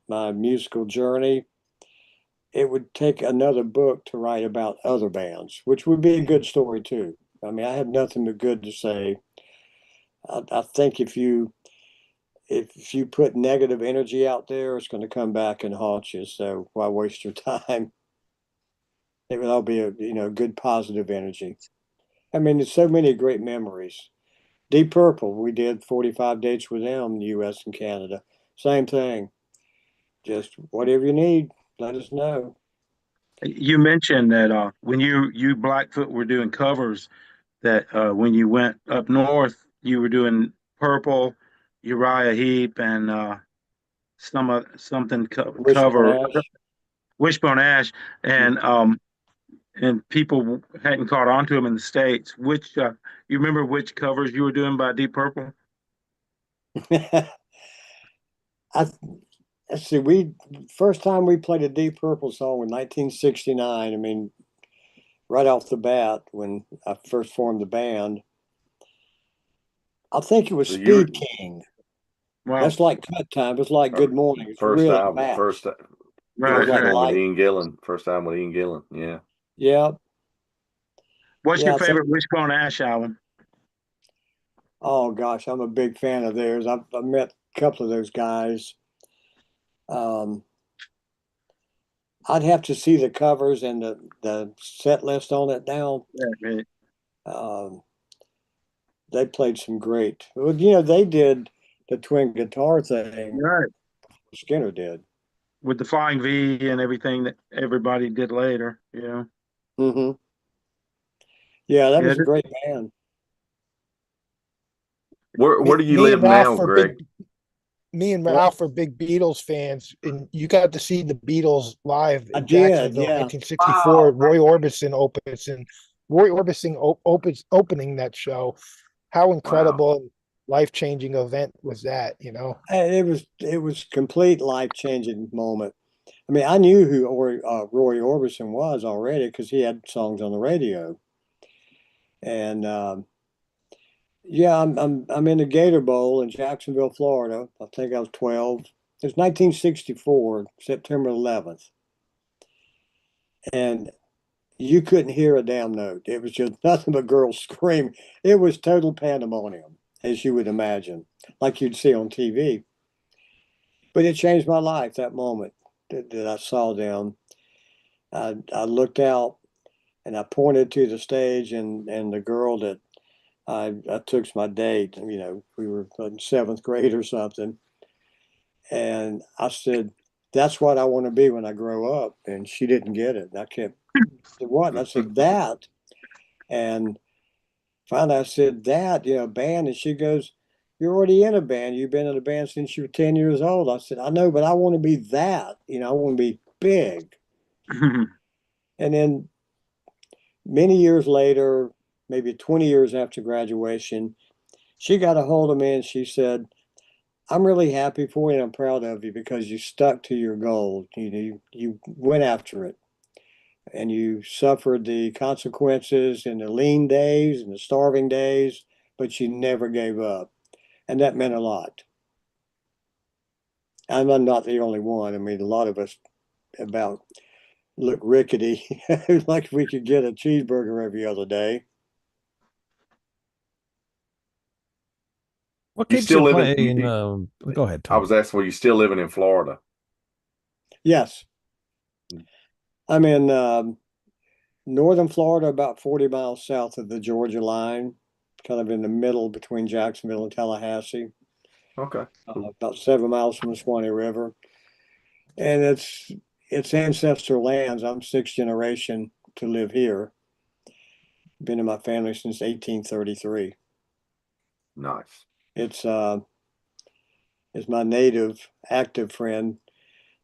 my musical journey. it would take another book to write about other bands, which would be a good story too. I mean, I have nothing but good to say. I think if you put negative energy out there, it's going to come back and haunt you. So why waste your time? It would all be a good positive energy. I mean, there's so many great memories. Deep Purple, we did 45 dates with them, U.S. and Canada. Same thing. Just whatever you need, let us know. You mentioned that when you Blackfoot were doing covers, that when you went up north, you were doing Purple, Uriah Heep, and something Wishbone cover Ash. Wishbone Ash, and people hadn't caught on to them in the States. Which you remember which covers you were doing by Deep Purple? I let's see. We first time we played a Deep Purple song in 1969. I mean, right off the bat when I first formed the band. I think it was So you Speed King. Wow. That's like Cut Time. It's like Good Morning. It's first really album, fast. It was Right, like right. one with light. Ian Gillan, first album with Ian Gillan. Yeah. Yeah, What's your yeah. favorite Wishbone Ash album? Oh gosh, I'm a big fan of theirs. I've met a couple of those guys. Um, I'd have to see the covers and the set list on it now. Yeah, right. Um, they played some great. Well, they did the twin guitar thing. Right. Skinner did. With the Flying V and everything that everybody did later. Yeah. Hmm. Yeah, that Yeah. was a great band. Where Me, do you me live and Ralph now, were Greg? big. Me and What? Ralph are big Beatles fans, and you got to see the Beatles live I in did, Jacksonville, yeah. 1964. Roy Orbison opening that show. How Wow. incredible, life changing event was that? And it was complete life changing moment. I mean, I knew who Roy Orbison was already because he had songs on the radio, and yeah, I'm in the Gator Bowl in Jacksonville, Florida. I think I was 12. It was 1964, September 11th, and you couldn't hear a damn note. It was just nothing but girls screaming. It was total pandemonium, as you would imagine, like you'd see on TV. But it changed my life that moment that I saw them. I looked out and I pointed to the stage and the girl that I took as my date. We were in seventh grade or something. And I said, that's what I want to be when I grow up. And she didn't get it. I kept, what? And I said, that. And finally I said, that, band. And she goes, you're already in a band. You've been in a band since you were 10 years old. I said, I know, but I want to be that. I want to be big. And then many years later, maybe 20 years after graduation, she got a hold of me and she said, I'm really happy for you and I'm proud of you because you stuck to your goal. You went after it and you suffered the consequences in the lean days and the starving days, but you never gave up. And that meant a lot. I'm not the only one. I mean, a lot of us about look rickety, like we could get a cheeseburger every other day. What You keeps still you living? playing? Go ahead, I Tom. was asking, were you still living in Florida? Yes, I'm in northern Florida, about 40 miles south of the Georgia line, kind of in the middle between Jacksonville and Tallahassee, Okay. about 7 miles from the Swanee River. And it's ancestral lands. I'm sixth generation to live here. Been in my family since 1833. Nice. It's as my native active friend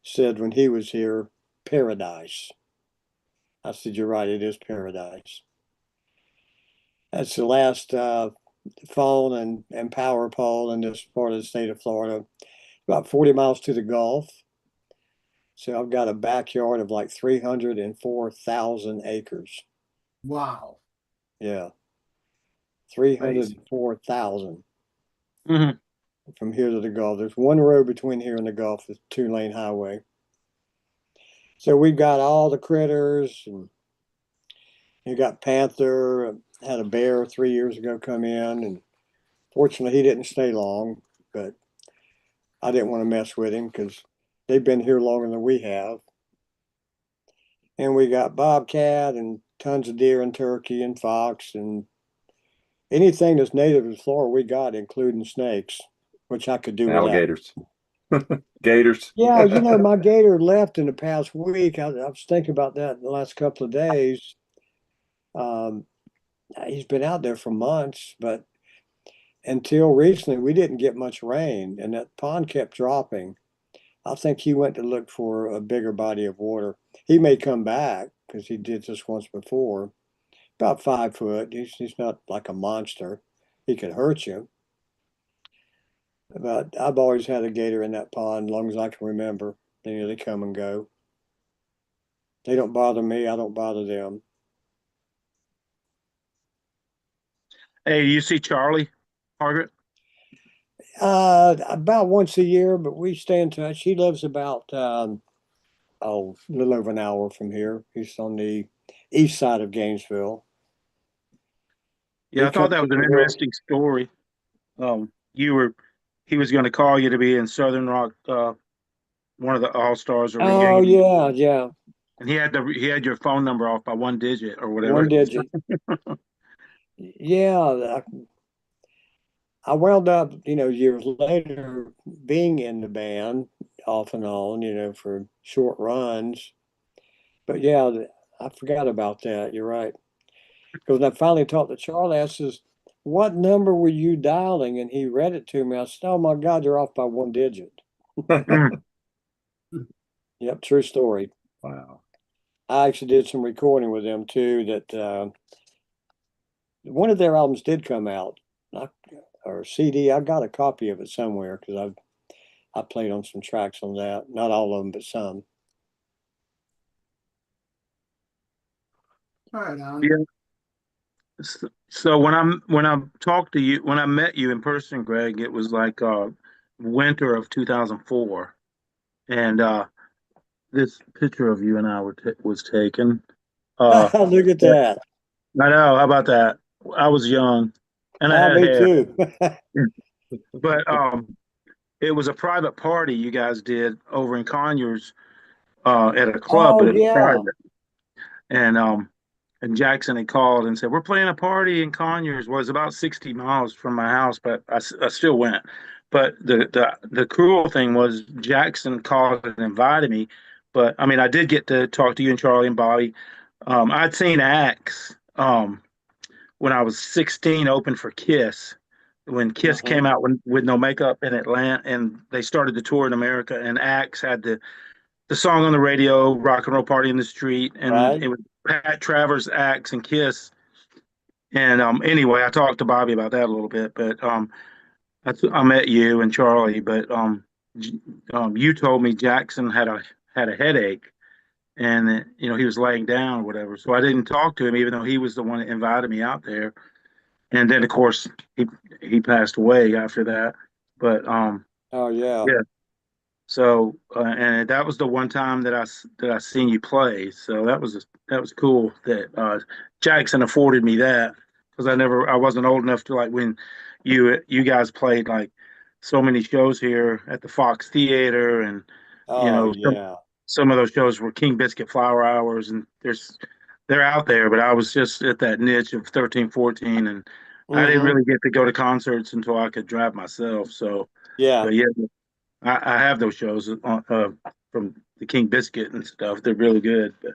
said when he was here, paradise. I said, you're right, it is paradise. That's the last phone and power pole in this part of the state of Florida. About 40 miles to the Gulf. So I've got a backyard of like 304,000 acres. Wow. Yeah, Amazing. 304,000 Hmm. from here to the Gulf. There's one road between here and the Gulf, the two-lane highway. So we've got all the critters, and you got panther. Had a bear 3 years ago come in, and fortunately he didn't stay long, but I didn't want to mess with him because they've been here longer than we have. And we got bobcat and tons of deer and turkey and fox and anything that's native to Florida we got, including snakes, which I could do without. Alligators, gators. Yeah, my gator left in the past week. I was thinking about that in the last couple of days. Um, he's been out there for months, but until recently, we didn't get much rain, and that pond kept dropping. I think he went to look for a bigger body of water. He may come back because he did this once before. About 5 foot. He's not like a monster. He could hurt you. But I've always had a gator in that pond, as long as I can remember. They come and go. They don't bother me. I don't bother them. Hey, you see Charlie, Margaret? About once a year, but we stay in touch. He lives about a little over an hour from here. He's on the east side of Gainesville. Yeah, He I thought comes that was an over. interesting story. He was going to call you to be in Southern Rock, one of the All Stars or Oh reunion, yeah, and he had your phone number off by 1 digit or whatever one it was. digit. Yeah, I wound up, years later being in the band off and on, for short runs. But yeah, I forgot about that. You're right. Because when I finally talked to Charlie, I says, "What number were you dialing?" And he read it to me. I said, "Oh my God, you're off by 1 digit." Mm. Yep, true story. Wow. I actually did some recording with them too. That one of their albums did come out, or CD. I got a copy of it somewhere because I played on some tracks on that. Not all of them, but some. All right, Yeah. Alan. So when I talked to you, when I met you in person, Greg, it was like winter of 2004, and this picture of you and I was taken. Uh, Look at but that. I know, how about that? I was young, and I had Me hair, too. but it was a private party you guys did over in Conyers at a club, Oh but it was yeah. private. And Jackson had called and said, "We're playing a party in Conyers." Well, it was about 60 miles from my house, but I still went. But the cruel thing was Jackson called and invited me. But I mean, I did get to talk to you and Charlie and Bobby. I'd seen Axe when I was 16 open for Kiss. When Kiss Uh-huh. came out with No Makeup in Atlanta, and they started the tour in America, and Axe had the song on the radio, "Rock and Roll Party in the Street," and Right. it was Pat Travers, Axe, and Kiss. And anyway, I talked to Bobby about that a little bit, but I met you and Charlie, but you told me Jackson had a headache, and that, he was laying down or whatever. So I didn't talk to him, even though he was the one that invited me out there. And then, of course, he he passed away after that. But Oh yeah. yeah. So and that was the one time that I seen you play. So that was cool that Jackson afforded me that because I wasn't old enough to like when you guys played like so many shows here at the Fox Theater and you Oh know yeah. some of those shows were King Biscuit Flower Hours and they're out there, but I was just at that niche of 13, 14, and I didn't Mm-hmm. really get to go to concerts until I could drive myself. So, Yeah. but yeah, I have those shows from the King Biscuit and stuff. They're really good. But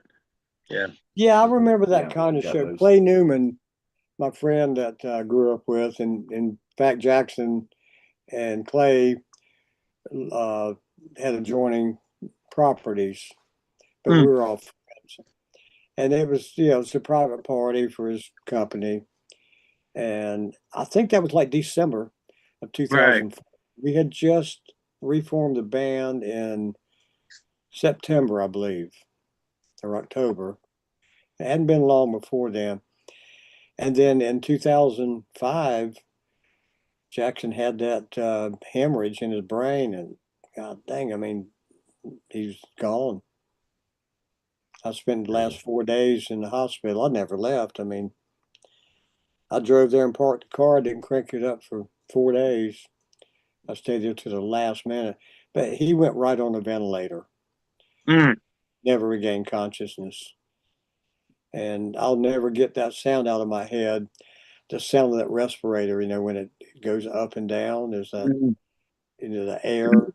yeah, Yeah, I remember that Yeah, kind we of got show. those. Clay Newman, my friend that I grew up with, and in fact Jackson and Clay uh, had adjoining properties, but mm, we were all friends. And it was, it's a private party for his company. And I think that was like December of right. 2004. We had just reformed the band in September, I believe, or October. It hadn't been long before then. And then in 2005, Jackson had that hemorrhage in his brain, and God dang, I mean, he's gone. I spent the last 4 days in the hospital. I never left. I mean, I drove there and parked the car, didn't crank it up for 4 days. I stayed there to the last minute. But he went right on the ventilator, Mm. never regained consciousness. And I'll never get that sound out of my head. The sound of that respirator, when it goes up and down, there's that, Mm. the air.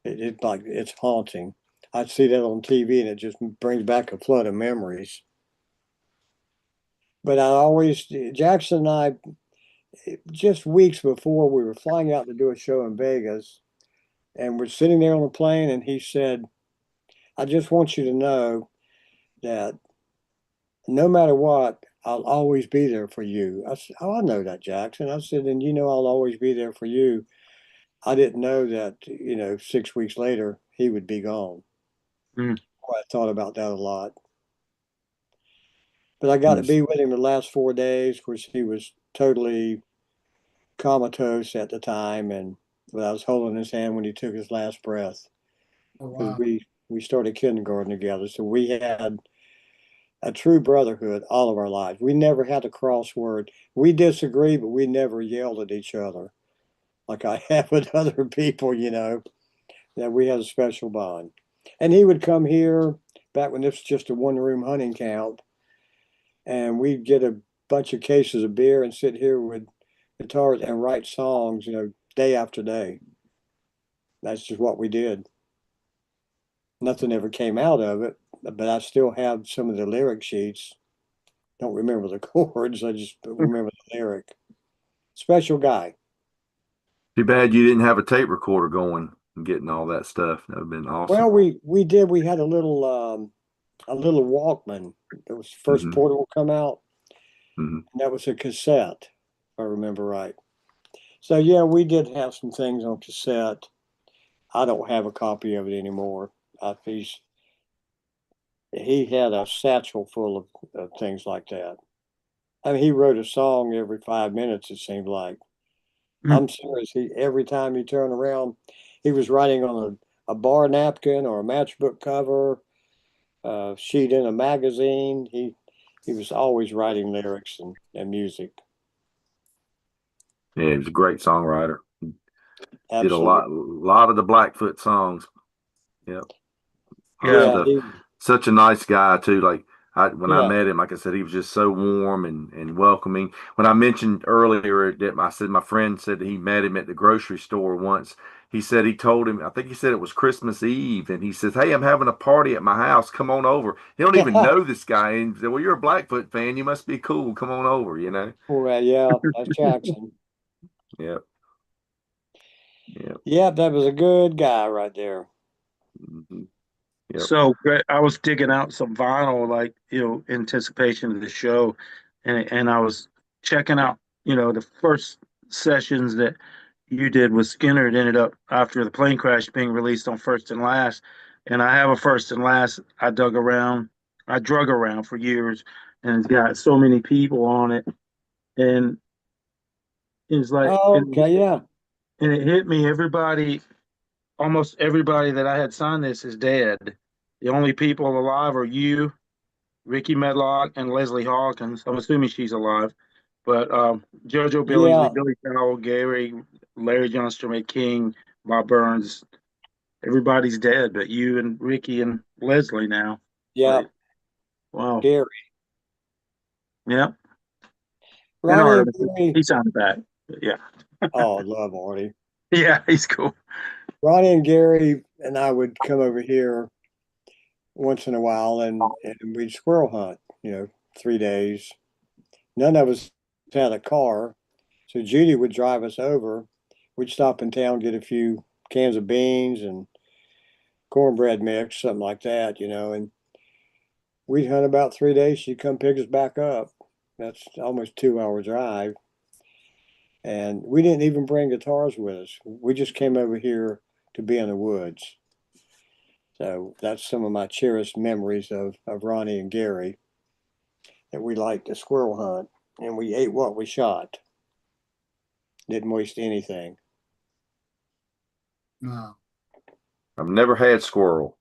It's like it's haunting. I see that on TV and it just brings back a flood of memories. But Jackson and I, just weeks before we were flying out to do a show in Vegas, and we're sitting there on the plane, and he said, I just want you to know that no matter what, I'll always be there for you. I said, oh, I know that, Jackson. I said, and I'll always be there for you. I didn't know that, 6 weeks later, he would be gone. Mm. I thought about that a lot. But I got to Yes. be with him the last 4 days. Of course, he was totally comatose at the time, but I was holding his hand when he took his last breath Oh, because wow. we started kindergarten together. So we had a true brotherhood all of our lives. We never had a crossword. We disagree, but we never yelled at each other like I have with other people, that we had a special bond. And he would come here back when this was just a one-room hunting camp, and we'd get a bunch of cases of beer and sit here with guitars and write songs, day after day. That's just what we did. Nothing ever came out of it, but I still have some of the lyric sheets. Don't remember the chords, I just remember the lyric. Special guy. Too bad you didn't have a tape recorder going and getting all that stuff. That would have been awesome. Well, we did. We had a little Walkman. It was the first Hmm. portable come out, Hmm. and that was a cassette, if I remember right. So yeah, we did have some things on cassette. I don't have a copy of it anymore. He had a satchel full of things like that. I mean, he wrote a song every 5 minutes, it seemed like. Mm. I'm serious. Every time he turned around, he was writing on a bar napkin or a matchbook cover, a sheet in a magazine. He was always writing lyrics and music. Yeah, he was a great songwriter. Did a Absolutely. lot of the Blackfoot songs. Yep. All that Yeah. Yeah, stuff. Such a nice guy too. Like when I yeah, met him, like I said, he was just so warm and welcoming. When I mentioned earlier that I said my friend said that he met him at the grocery store once. He said he told him, I think he said it was Christmas Eve, and he says, "Hey, I'm having a party at my house. Come on over." He don't even yeah. know this guy, and he said, "Well, you're a Blackfoot fan. You must be cool. Come on over." Well, yeah, that's Jackson. Yep. Yep. Yeah, that was a good guy right there. Hmm. Yep. So I was digging out some vinyl, like, anticipation of the show, and I was checking out, the first sessions that you did with Skinner. It ended up after the plane crash being released on First and Last, and I have a First and Last. I drug around for years, and it's got so many people on it, and it's like, Oh, okay, yeah. and it hit me. Almost everybody that I had signed this is dead. The only people alive are you, Ricky Medlock, and Leslie Hawkins. I'm assuming she's alive. But JoJo Billingsley, Yeah, Billy Powell, Gary, Larry Johnstone, Ed King, Bob Burns, everybody's dead, but you and Ricky and Leslie now. yeah. Like, wow. Gary. Yeah. And Ronnie and Artemis. Gary. He signed back. But yeah. Oh, I love Artie. Yeah, he's cool. Ronnie and Gary and I would come over here once in a while and we'd squirrel hunt, 3 days. None of us had a car. So Judy would drive us over. We'd stop in town, get a few cans of beans and cornbread mix, something like that, and we'd hunt about 3 days. She'd come pick us back up. That's almost 2 hour drive. And we didn't even bring guitars with us. We just came over here to be in the woods. So that's some of my cherished memories of Ronnie and Gary, that we liked to squirrel hunt and we ate what we shot. Didn't waste anything. No. I've never had squirrel.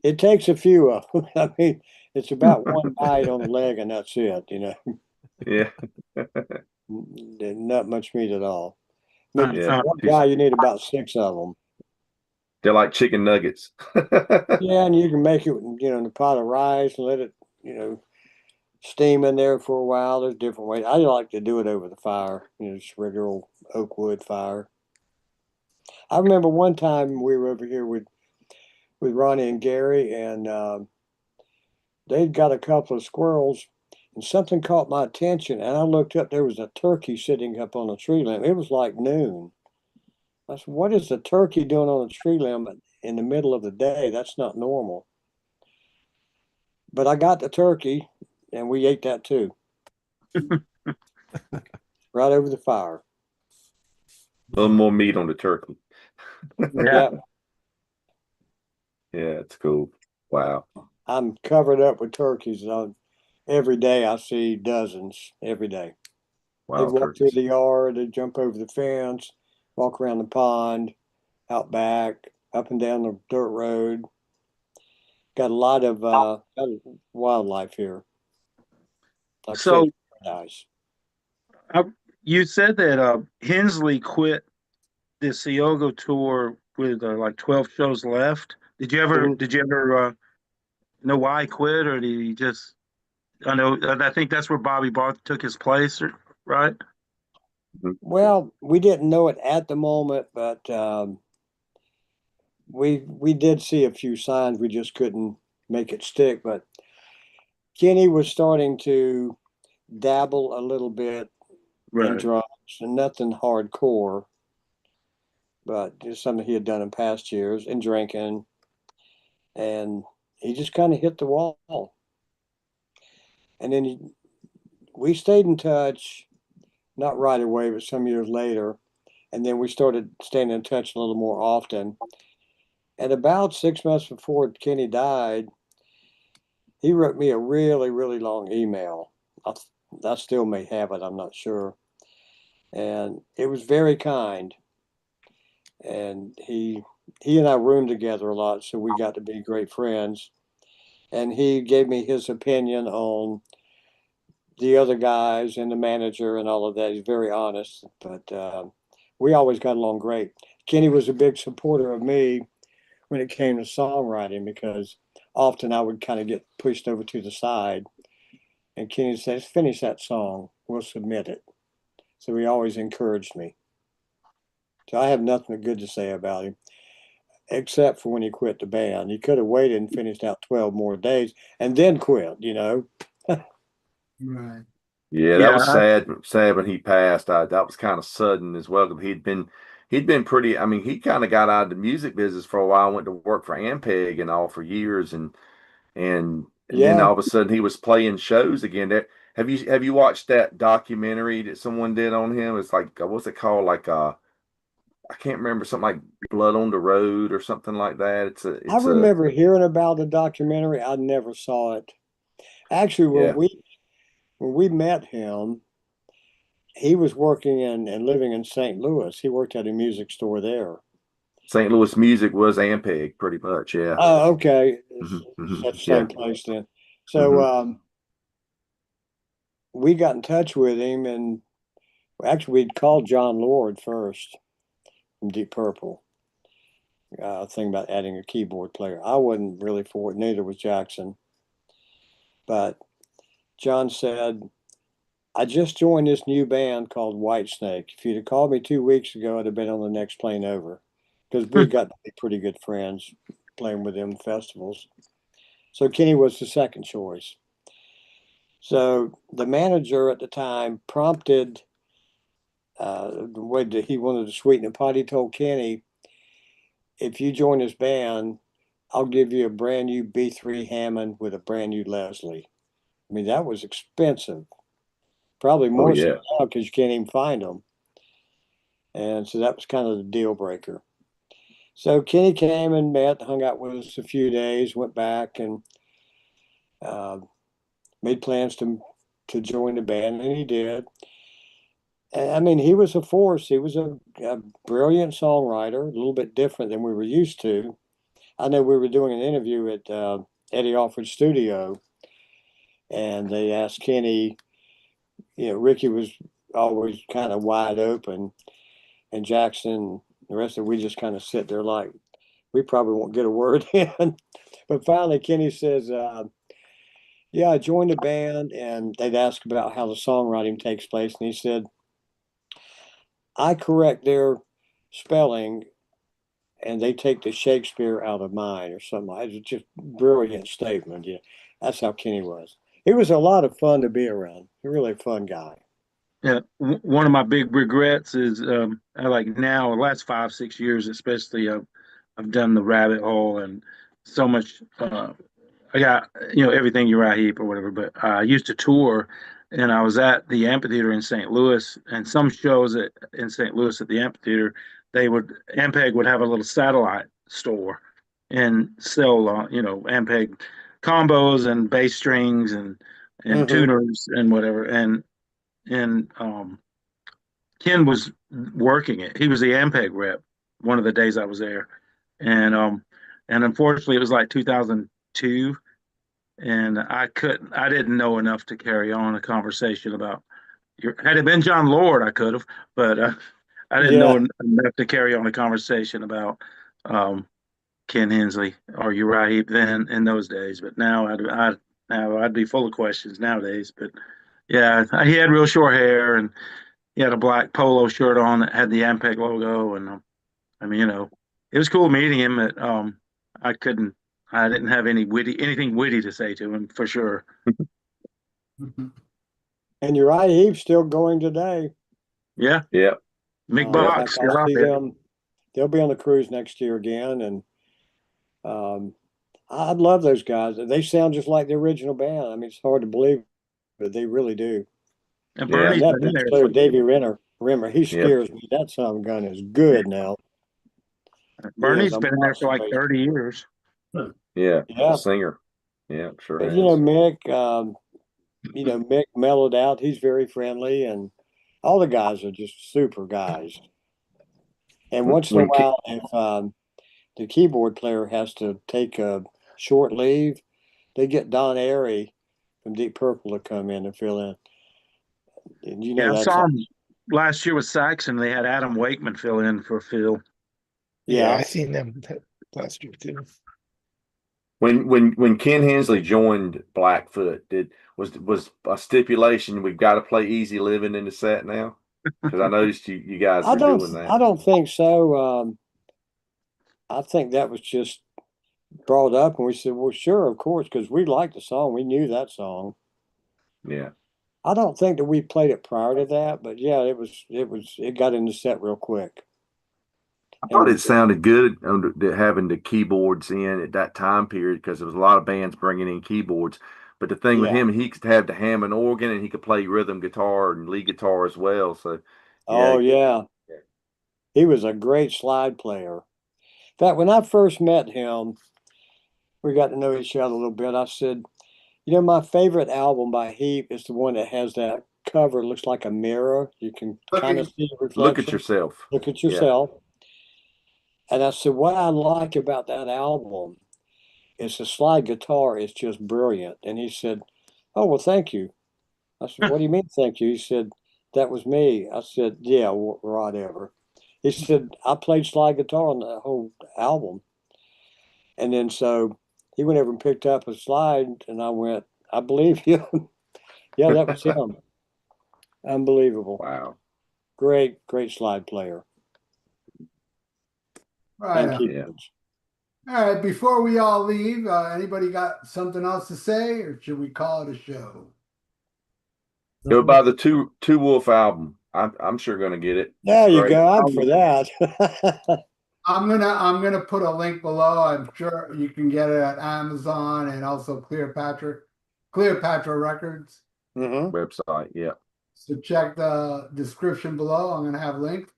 It takes a few of them. I mean, it's about one bite on the leg and that's it, you know. Yeah. Not much meat at all. I mean, Yeah. for one guy, you need about 6 of them. They're like chicken nuggets. Yeah, and you can make it, you know, in a pot of rice and let it, you know, steam in there for a while. There's different ways. I like to do it over the fire, you know, just regular old oak wood fire. I remember one time we were over here with Ronnie and Gary, and they'd got a couple of squirrels, and something caught my attention. And I looked up, there was a turkey sitting up on a tree limb. It was like noon. I said, "What is the turkey doing on a tree limb in the middle of the day? That's not normal." But I got the turkey, and we ate that too, right over the fire. A little more meat on the turkey. Yeah. Yeah, Yeah, it's cool. Wow. I'm covered up with turkeys. Every day I see dozens every day. They Wild walk through turkeys. the yard, they jump over the fence, walk around the pond, out back, up and down the dirt road. Got a lot of wildlife here. Like I said, So it's paradise. I, you said that Hensley quit the Siogo tour with like 12 shows left. Mhm. Did you ever know why he quit, or did he just? I know. I think that's where Bobby Barth took his place, right? Mhm. Well, we didn't know it at the moment, but we did see a few signs. We just couldn't make it stick. But Kenny was starting to dabble a little bit in Right. drums, and nothing hardcore, but just something he had done in past years, and drinking. And he just kind of hit the wall. And then we stayed in touch, not right away, but some years later. And then we started staying in touch a little more often. And about 6 months before Kenny died, he wrote me a really, really long email. I, I still may have it, I'm not sure. And it was very kind. And he and I roomed together a lot, so we got to be great friends. And he gave me his opinion on the other guys and the manager and all of that. He's very honest, but we always got along great. Kenny was a big supporter of me when it came to songwriting because often I would kind of get pushed over to the side, and Kenny says, "Finish that song. We'll submit it." So he always encouraged me. So I have nothing good to say about him, except for when he quit the band. He could have waited and finished out 12 more days and then quit, you know? Right. Yeah, that Yeah. was sad. Sad when he passed. That was kind of sudden as well. He'd been pretty. I mean, he kind of got out of the music business for a while. Went to work for Ampeg and all for years, and then Yeah, all of a sudden he was playing shows again. Have you watched that documentary that someone did on him? It's like what's it called? Like I can't remember, something like Blood on the Road or something like that. I It's a remember hearing about the documentary. I never saw it. Actually, yeah. when we met him, he was working and living in St. Louis. He worked at a music store there. St. Louis Music was Ampeg pretty much. Yeah. Oh, okay. Hmm. It's Hmm. at the Yeah. same place then. So Hmm. we got in touch with him, and actually we'd called John Lord first from Deep Purple. Thing about adding a keyboard player. I wasn't really for it. Neither was Jackson. But John said, "I just joined this new band called Whitesnake. If you'd have called me 2 weeks ago, I'd have been on the next plane over because we got to be pretty good friends playing with them festivals." So Kenny was the second choice. So the manager at the time prompted the way that he wanted to sweeten the pot. He told Kenny, "If you join this band, I'll give you a brand new B3 Hammond with a brand new Leslie." I mean, that was expensive, probably Oh more so yeah. now because you can't even find them. And so that was kind of the deal breaker. So Kenny came and met, hung out with us a few days, went back and uh, made plans to join the band, and he did. And, I mean, he was a force. He was a brilliant songwriter, a little bit different than we were used to. I know we were doing an interview at Eddie Alford's studio, and they asked Kenny. Ricky was always kind of wide open, and Jackson, the rest of we just kind of sit there like we probably won't get a word in. But finally, Kenny says, "Yeah, I joined the band," and they'd ask about how the songwriting takes place, and he said, "I correct their spelling, and they take the Shakespeare out of mine," or something. It was just a brilliant statement. Yeah, that's how Kenny was. He was a lot of fun to be around. A really fun guy. Yeah, one of my big regrets is I like now, the last 5, 6 years, especially, I've done the rabbit hole and so much. I got everything Uriah Heep or whatever, but I used to tour, and I was at the amphitheater in St. Louis, and some shows in St. Louis at the amphitheater, Ampeg would have a little satellite store and sell Ampeg combos and bass strings and Mm-hmm. tuners and whatever, and Ken was working it. He was the Ampeg rep one of the days I was there, and unfortunately it was like 2002, and I didn't know enough to carry on a conversation about had it been John Lord I could have, but I didn't know Yeah, enough to carry on a conversation about um, Ken Hensley or Uriah Heep then in those days. But now I'd be full of questions nowadays. But yeah, he had real short hair, and he had a black polo shirt on that had the Ampeg logo, and I mean, it was cool meeting him. But I couldn't, I didn't have anything witty to say to him for sure. and Uriah Heep's still going today. Yeah, Yeah. Mick In Box fact, still I'll out see there. them. They'll be on the cruise next year again, and um, I love those guys. They sound just like the original band. I mean, it's hard to believe, but they really do. And Yeah. And Bernie's that been in bass there. player, Davey Rimmer, he Yeah. scares me. That son of a gun is good now. He is Bernie's a been in there for like monster. 30 years. Yeah. Yeah, Singer. Yeah, sure but has. Mick mellowed out. He's very friendly, and all the guys are just super guys. And When, once in a when Ke- while, if the keyboard player has to take a short leave, they get Don Airy from Deep Purple to come in and fill in. And Yeah, I that's saw him last year with Saxon. They had Adam Wakeman fill in for Phil. Yeah, yeah. I seen them last year too. when Ken Hensley joined Blackfoot, was a stipulation we've got to play Easy Living in the set now? Because I noticed you guys were doing that. I don't think so. I think that was just brought up, and we said, "Well, sure, of course," because we liked the song. We knew that song. Yeah. I don't think that we played it prior to that, but yeah, it got in the set real quick. I And thought it sounded good having the keyboards in at that time period because there was a lot of bands bringing in keyboards. But the thing with yeah. him, he could have the Hammond organ and he could play rhythm guitar and lead guitar as well. So, yeah, Oh yeah, he was a great slide player. In fact, when I first met him, we got to know each other a little bit. I said, my favorite album by Heap is the one that has that cover. It looks like a mirror. You can kind of see the look at reflection. yourself. Look at Yeah. yourself. And I said, what I like about that album is the slide guitar is just brilliant. And he said, oh, well, thank you. I said, what do you mean, thank you? He said, that was me. I said, yeah, whatever. He said, I played slide guitar on the whole album. And then so he went over and picked up a slide, and I went, I believe you. Yeah, that was him. Unbelievable. Wow. Great, great slide player. Right. And on. keyboards. All right. Before we all leave, anybody got something else to say, or should we call it a show? Go buy the Two Wolf album. I'm sure going to get it. There It's you great. go. I'm for that. I'm gonna put a link below. I'm sure you can get it at Amazon and also Cleopatra Records. Mm-hmm. Website. Yeah. So check the description below. I'm gonna have links.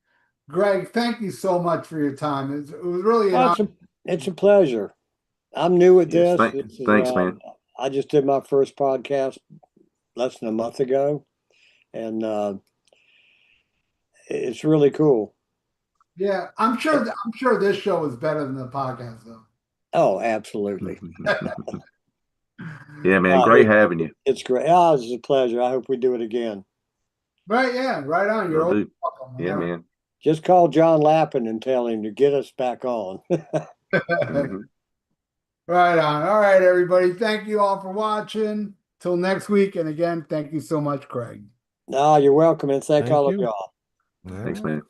Greg, thank you so much for your time. It was really an Oh, honor. it's a pleasure. I'm new at Yes. this. This is, Thanks, man. I just did my first podcast less than a month ago, and it's really cool. Yeah, I'm sure this show is better than the podcast though. Oh, absolutely. Yeah, man. Great it- having you. It's great. Oh, it's a pleasure. I hope we do it again. Right, yeah, right on. You're Will always do. welcome, Yeah, man. Just call John Lappin and tell him to get us back on. Mhm. Right on. All right, everybody. Thank you all for watching. Till next week. And again, thank you so much, Craig. No, you're welcome, and thank Thank all of you. y'all. All Thanks, right. man.